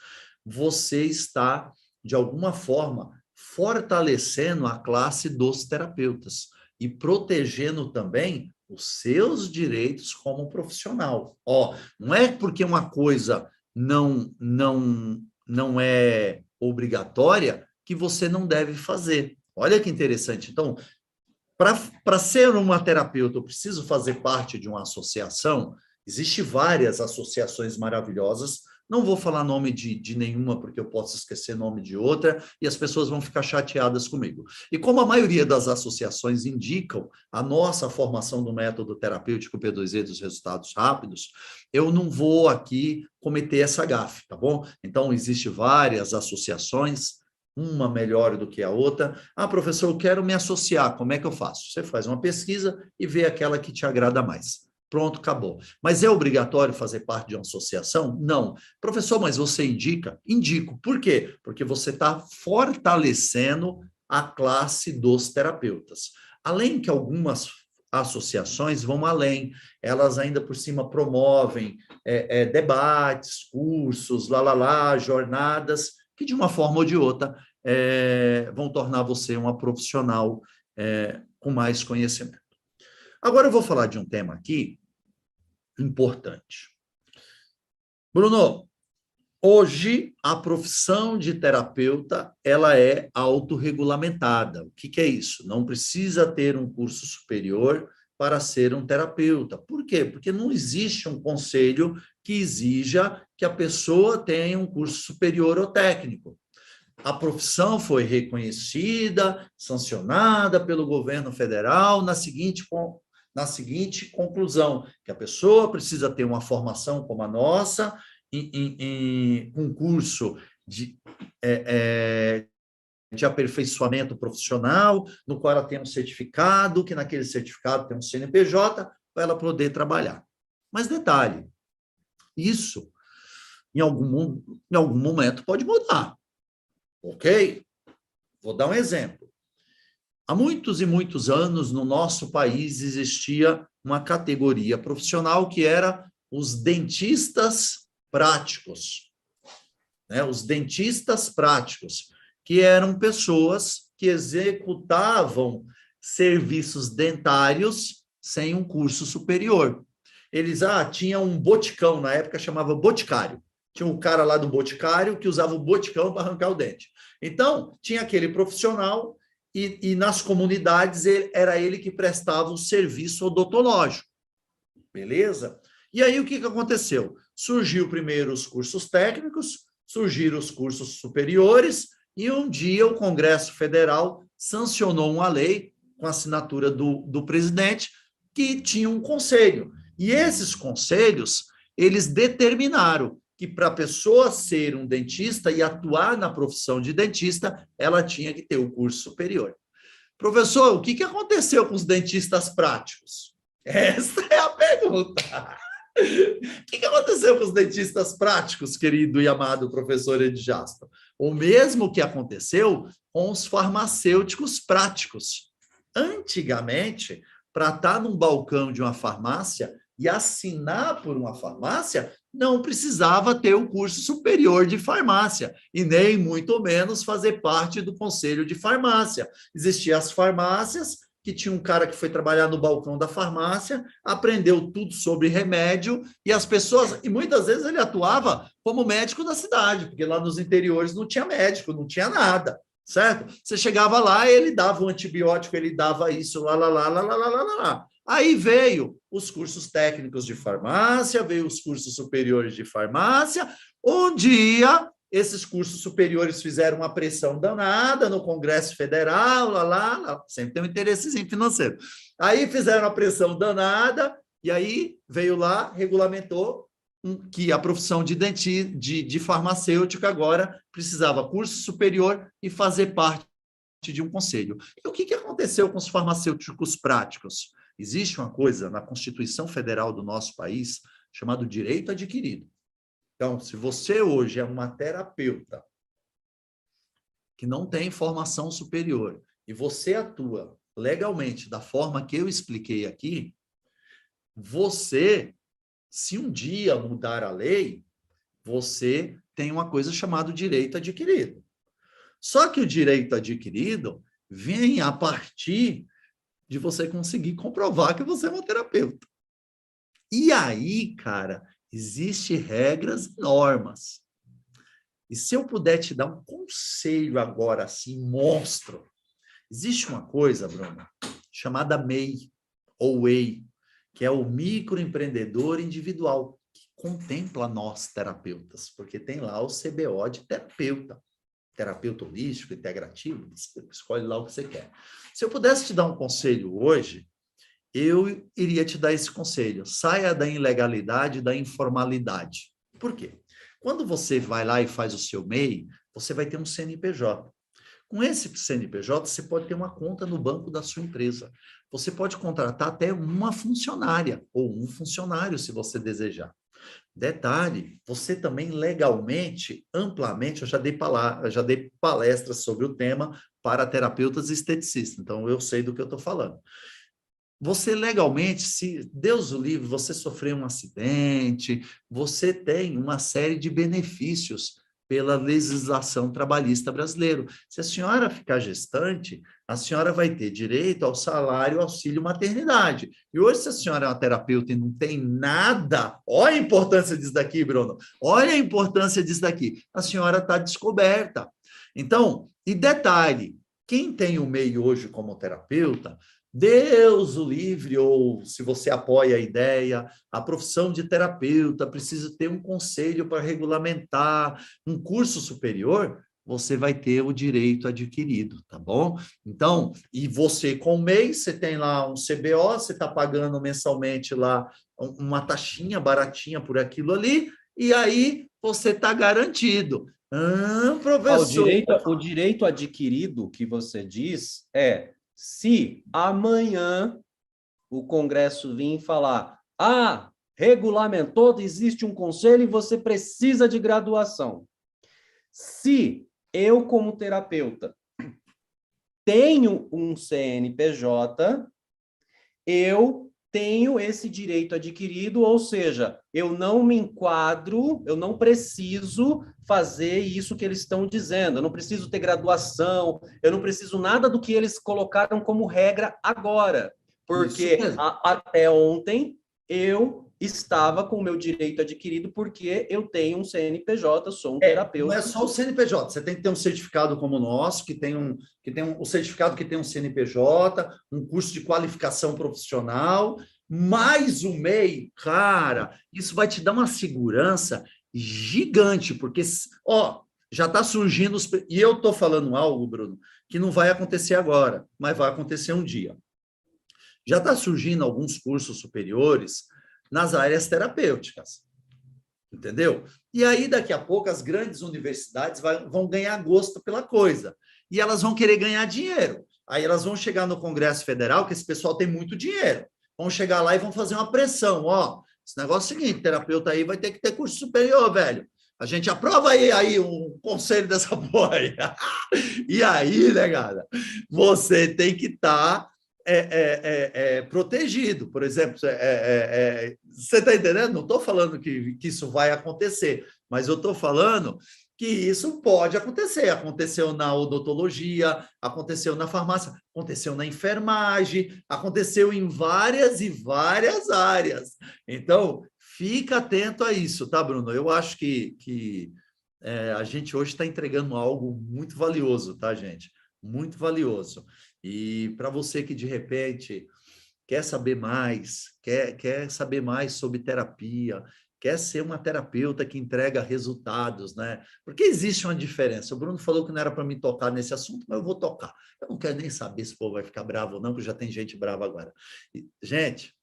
você está, de alguma forma, fortalecendo a classe dos terapeutas e protegendo também os seus direitos como profissional. Não é porque uma coisa não é obrigatória que você não deve fazer. Olha que interessante. Então, para ser uma terapeuta, eu preciso fazer parte de uma associação? Existem várias associações maravilhosas, não vou falar nome de nenhuma, porque eu posso esquecer nome de outra, e as pessoas vão ficar chateadas comigo. E como a maioria das associações indicam a nossa formação do método terapêutico P2E dos resultados rápidos, eu não vou aqui cometer essa gafe, tá bom? Então, existem várias associações, uma melhor do que a outra. Ah, professor, eu quero me associar, como é que eu faço? Você faz uma pesquisa e vê aquela que te agrada mais. Pronto, acabou. Mas é obrigatório fazer parte de uma associação? Não. Professor, mas você indica? Indico. Por quê? Porque você está fortalecendo a classe dos terapeutas. Além que algumas associações vão além, elas ainda por cima promovem debates, cursos, jornadas, que de uma forma ou de outra vão tornar você uma profissional com mais conhecimento. Agora eu vou falar de um tema aqui importante. Bruno, hoje a profissão de terapeuta ela é autorregulamentada. O que é isso? Não precisa ter um curso superior para ser um terapeuta. Por quê? Porque não existe um conselho que exija que a pessoa tenha um curso superior ou técnico. A profissão foi reconhecida, sancionada pelo governo federal na seguinte conclusão, que a pessoa precisa ter uma formação como a nossa, um curso de aperfeiçoamento profissional, no qual ela tem um certificado, que naquele certificado tem um CNPJ, para ela poder trabalhar. Mas detalhe, isso em algum momento pode mudar, ok? Vou dar um exemplo. Há muitos e muitos anos, no nosso país, existia uma categoria profissional que era os dentistas práticos. Os dentistas práticos, que eram pessoas que executavam serviços dentários sem um curso superior. Eles tinham um boticão, na época chamava boticário. Tinha um cara lá do boticário que usava o boticão para arrancar o dente. Então, tinha aquele profissional e nas comunidades era ele que prestava o serviço odontológico. Beleza? E aí o que aconteceu? Surgiu primeiro os cursos técnicos, surgiram os cursos superiores, e um dia o Congresso Federal sancionou uma lei com a assinatura do presidente que tinha um conselho. E esses conselhos, eles determinaram que para a pessoa ser um dentista e atuar na profissão de dentista, ela tinha que ter o curso superior. Professor, o que aconteceu com os dentistas práticos? Essa é a pergunta. O que aconteceu com os dentistas práticos, querido e amado professor Edjaston? O mesmo que aconteceu com os farmacêuticos práticos. Antigamente, para estar num balcão de uma farmácia e assinar por uma farmácia, não precisava ter o curso superior de farmácia e nem muito menos fazer parte do conselho de farmácia. Existiam as farmácias que tinha um cara que foi trabalhar no balcão da farmácia, aprendeu tudo sobre remédio e as pessoas, e muitas vezes ele atuava como médico da cidade, porque lá nos interiores não tinha médico, não tinha nada, certo? Você chegava lá, ele dava um antibiótico, ele dava isso, lá. Aí veio os cursos técnicos de farmácia, veio os cursos superiores de farmácia. Um dia, esses cursos superiores fizeram uma pressão danada no Congresso Federal, sempre tem um interessezinho financeiro. Aí fizeram uma pressão danada, e aí veio lá, regulamentou que a profissão de farmacêutico agora precisava curso superior e fazer parte de um conselho. E o que aconteceu com os farmacêuticos práticos? Existe uma coisa na Constituição Federal do nosso país chamado direito adquirido. Então, se você hoje é uma terapeuta que não tem formação superior e você atua legalmente da forma que eu expliquei aqui, você, se um dia mudar a lei, você tem uma coisa chamada direito adquirido. Só que o direito adquirido vem a partir de você conseguir comprovar que você é uma terapeuta. E aí, cara, existem regras e normas. E se eu puder te dar um conselho agora, assim, monstro, existe uma coisa, Bruno, chamada MEI ou WEI, que é o microempreendedor individual, que contempla nós, terapeutas, porque tem lá o CBO de terapeuta holístico, integrativo, você escolhe lá o que você quer. Se eu pudesse te dar um conselho hoje, eu iria te dar esse conselho: saia da ilegalidade, da informalidade. Por quê? Quando você vai lá e faz o seu MEI, você vai ter um CNPJ. Com esse CNPJ, você pode ter uma conta no banco da sua empresa. Você pode contratar até uma funcionária ou um funcionário, se você desejar. Detalhe, você também legalmente, amplamente, eu já dei palestras sobre o tema para terapeutas e esteticistas, então eu sei do que eu estou falando. Você legalmente, se Deus o livre, você sofreu um acidente, você tem uma série de benefícios pela legislação trabalhista brasileira. Se a senhora ficar gestante, a senhora vai ter direito ao salário auxílio maternidade. E hoje, se a senhora é uma terapeuta e não tem nada, olha a importância disso daqui, Bruno, olha a importância disso daqui, a senhora está descoberta. Então, e detalhe, quem tem o MEI hoje como terapeuta, Deus o livre, ou se você apoia a ideia, a profissão de terapeuta precisa ter um conselho para regulamentar um curso superior, você vai ter o direito adquirido, tá bom? Então, e você com o MEI, você tem lá um CBO, você está pagando mensalmente lá uma taxinha baratinha por aquilo ali, e aí você está garantido. Professor. O direito adquirido que você diz é se amanhã o Congresso vir falar, regulamentou, existe um conselho e você precisa de graduação. Se eu, como terapeuta, tenho um CNPJ, eu tenho esse direito adquirido, ou seja, eu não me enquadro, eu não preciso fazer isso que eles estão dizendo, eu não preciso ter graduação, eu não preciso nada do que eles colocaram como regra agora, porque até ontem eu estava com o meu direito adquirido porque eu tenho um CNPJ, sou um terapeuta. Não é só o CNPJ, você tem que ter um certificado como o nosso, o certificado que tem um CNPJ, um curso de qualificação profissional, mais o MEI, cara, isso vai te dar uma segurança gigante, porque, já está surgindo, e eu estou falando algo, Bruno, que não vai acontecer agora, mas vai acontecer um dia. Já está surgindo alguns cursos superiores nas áreas terapêuticas, entendeu? E aí, daqui a pouco, as grandes universidades vão ganhar gosto pela coisa, e elas vão querer ganhar dinheiro. Aí elas vão chegar no Congresso Federal, que esse pessoal tem muito dinheiro, vão chegar lá e vão fazer uma pressão, esse negócio é o seguinte, terapeuta aí vai ter que ter curso superior, velho. A gente aprova aí um conselho dessa porra aí. E aí, negada, você tem que estar protegido. Por exemplo, você está entendendo? Não estou falando que isso vai acontecer, mas eu estou falando que isso pode acontecer. Aconteceu na odontologia, aconteceu na farmácia, aconteceu na enfermagem, aconteceu em várias e várias áreas. Então, fica atento a isso, tá, Bruno? Eu acho que a gente hoje está entregando algo muito valioso, tá, gente? Muito valioso. E para você que, de repente, quer saber mais, quer saber mais sobre terapia, quer ser uma terapeuta que entrega resultados, né? Porque existe uma diferença. O Bruno falou que não era para me tocar nesse assunto, mas eu vou tocar. Eu não quero nem saber se o povo vai ficar bravo ou não, porque já tem gente brava agora. Gente,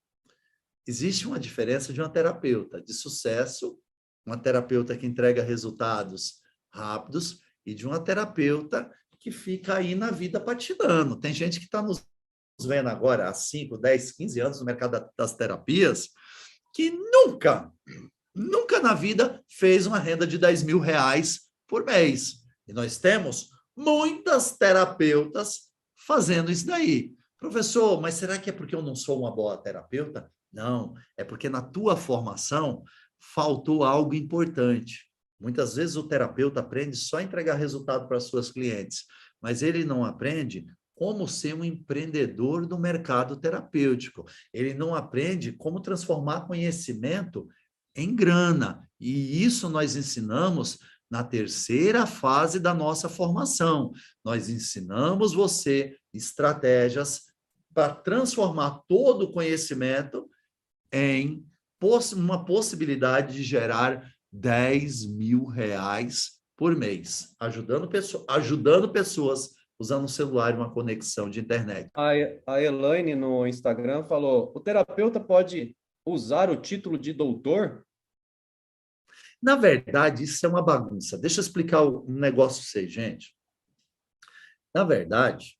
existe uma diferença de uma terapeuta de sucesso, uma terapeuta que entrega resultados rápidos, e de uma terapeuta que fica aí na vida patinando. Tem gente que está nos vendo agora há 5, 10, 15 anos no mercado das terapias, que nunca na vida fez uma renda de 10 mil reais por mês. E nós temos muitas terapeutas fazendo isso daí. Professor, mas será que é porque eu não sou uma boa terapeuta? Não, é porque na tua formação faltou algo importante. Muitas vezes o terapeuta aprende só a entregar resultado para suas clientes, mas ele não aprende como ser um empreendedor do mercado terapêutico. Ele não aprende como transformar conhecimento em grana. E isso nós ensinamos na terceira fase da nossa formação. Nós ensinamos você estratégias para transformar todo o conhecimento em uma possibilidade de gerar R$ 10.000 por mês, ajudando pessoas usando um celular e uma conexão de internet. A Elaine no Instagram falou: o terapeuta pode usar o título de doutor? Na verdade, isso é uma bagunça. Deixa eu explicar um negócio para vocês, gente. Na verdade,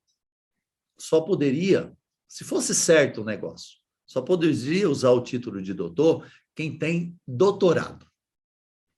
só poderia, se fosse certo o negócio, só poderia usar o título de doutor quem tem doutorado.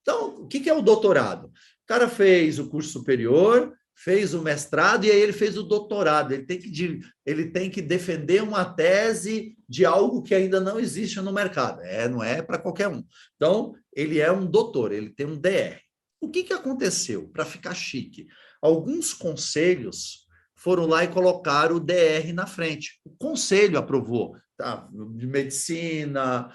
Então, o que é o doutorado? O cara fez o curso superior, fez o mestrado e aí ele fez o doutorado. Ele tem que defender uma tese de algo que ainda não existe no mercado. Não é para qualquer um. Então, ele é um doutor, ele tem um DR. O que aconteceu? Para ficar chique, alguns conselhos foram lá e colocaram o DR na frente. O conselho aprovou, tá? De medicina,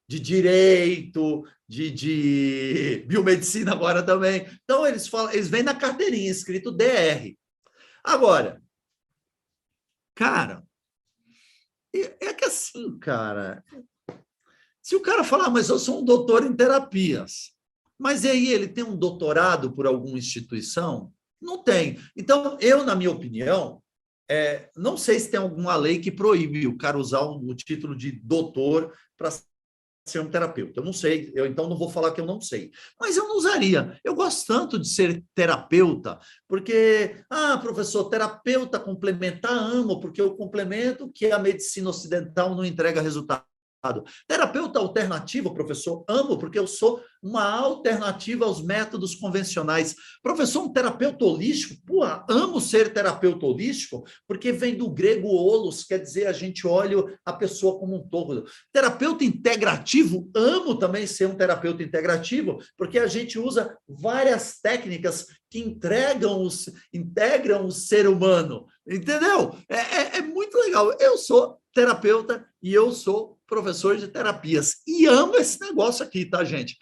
de direito, de biomedicina agora também. Então, eles vêm na carteirinha escrito DR. Agora, cara, é que assim, cara, se o cara falar, mas eu sou um doutor em terapias, mas e aí ele tem um doutorado por alguma instituição? Não tem. Então, na minha opinião, não sei se tem alguma lei que proíbe o cara usar o título de doutor para ser um terapeuta. Eu não sei, eu então não vou falar que eu não sei. Mas eu não usaria. Eu gosto tanto de ser terapeuta, porque, professor, terapeuta complementar, amo, porque eu complemento que a medicina ocidental não entrega resultado. Terapeuta alternativo, professor, amo, porque eu sou uma alternativa aos métodos convencionais. Professor, um terapeuta holístico, amo ser terapeuta holístico, porque vem do grego holos, quer dizer, a gente olha a pessoa como um todo. Terapeuta integrativo, amo também ser um terapeuta integrativo, porque a gente usa várias técnicas que integram o ser humano, entendeu? É muito legal. Eu sou terapeuta e eu sou professor de terapias e amo esse negócio aqui, tá, gente?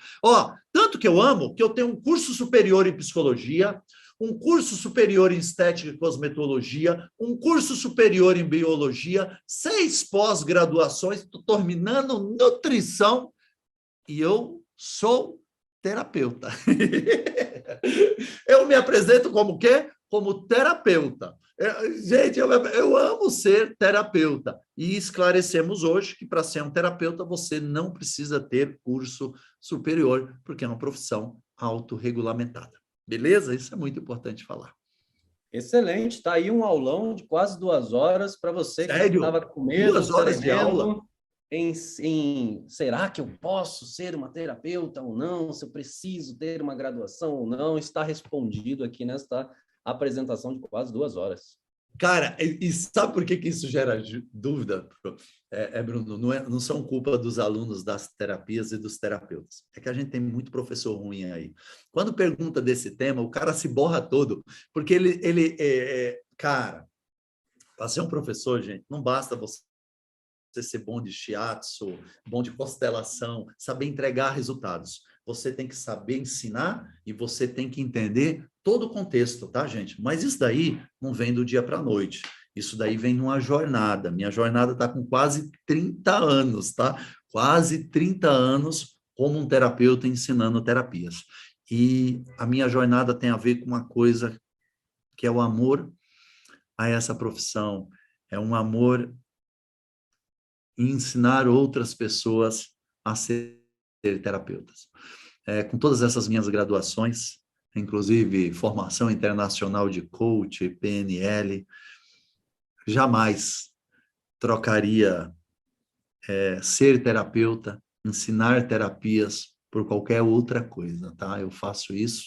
Tanto que eu amo que eu tenho um curso superior em psicologia, um curso superior em estética e cosmetologia, um curso superior em biologia, 6 pós-graduações, estou terminando nutrição e eu sou terapeuta. Eu me apresento como o quê? Como terapeuta. Gente, eu amo ser terapeuta. E esclarecemos hoje que para ser um terapeuta você não precisa ter curso superior, porque é uma profissão autorregulamentada. Beleza? Isso é muito importante falar. Excelente, está aí um aulão de quase 2 horas para você que estava Sério? com medo, 2 horas de aula? tremendo, será que eu posso ser uma terapeuta ou não? Se eu preciso ter uma graduação ou não? Está respondido aqui nesta apresentação de quase 2 horas. Cara, e sabe por que isso gera dúvida, Bruno? Não são culpa dos alunos das terapias e dos terapeutas. É que a gente tem muito professor ruim aí. Quando pergunta desse tema, o cara se borra todo, porque cara, para ser um professor, gente, não basta você ser bom de shiatsu, bom de constelação, saber entregar resultados. Você tem que saber ensinar e você tem que entender todo o contexto, tá, gente? Mas isso daí não vem do dia para a noite. Isso daí vem numa jornada. Minha jornada está com quase 30 anos, tá? Quase 30 anos como um terapeuta ensinando terapias. E a minha jornada tem a ver com uma coisa que é o amor a essa profissão. É um amor em ensinar outras pessoas a ser terapeutas. Com todas essas minhas graduações, inclusive formação internacional de coach, PNL, jamais trocaria ser terapeuta, ensinar terapias por qualquer outra coisa, tá? Eu faço isso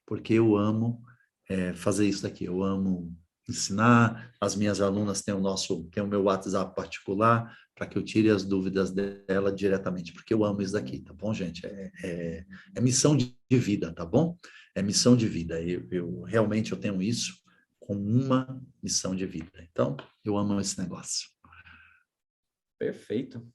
porque eu amo fazer isso daqui, eu amo ensinar, as minhas alunas têm o meu WhatsApp particular, para que eu tire as dúvidas dela diretamente, porque eu amo isso daqui, tá bom, gente? É missão de vida, tá bom? É missão de vida, eu realmente eu tenho isso como uma missão de vida. Então, eu amo esse negócio. Perfeito.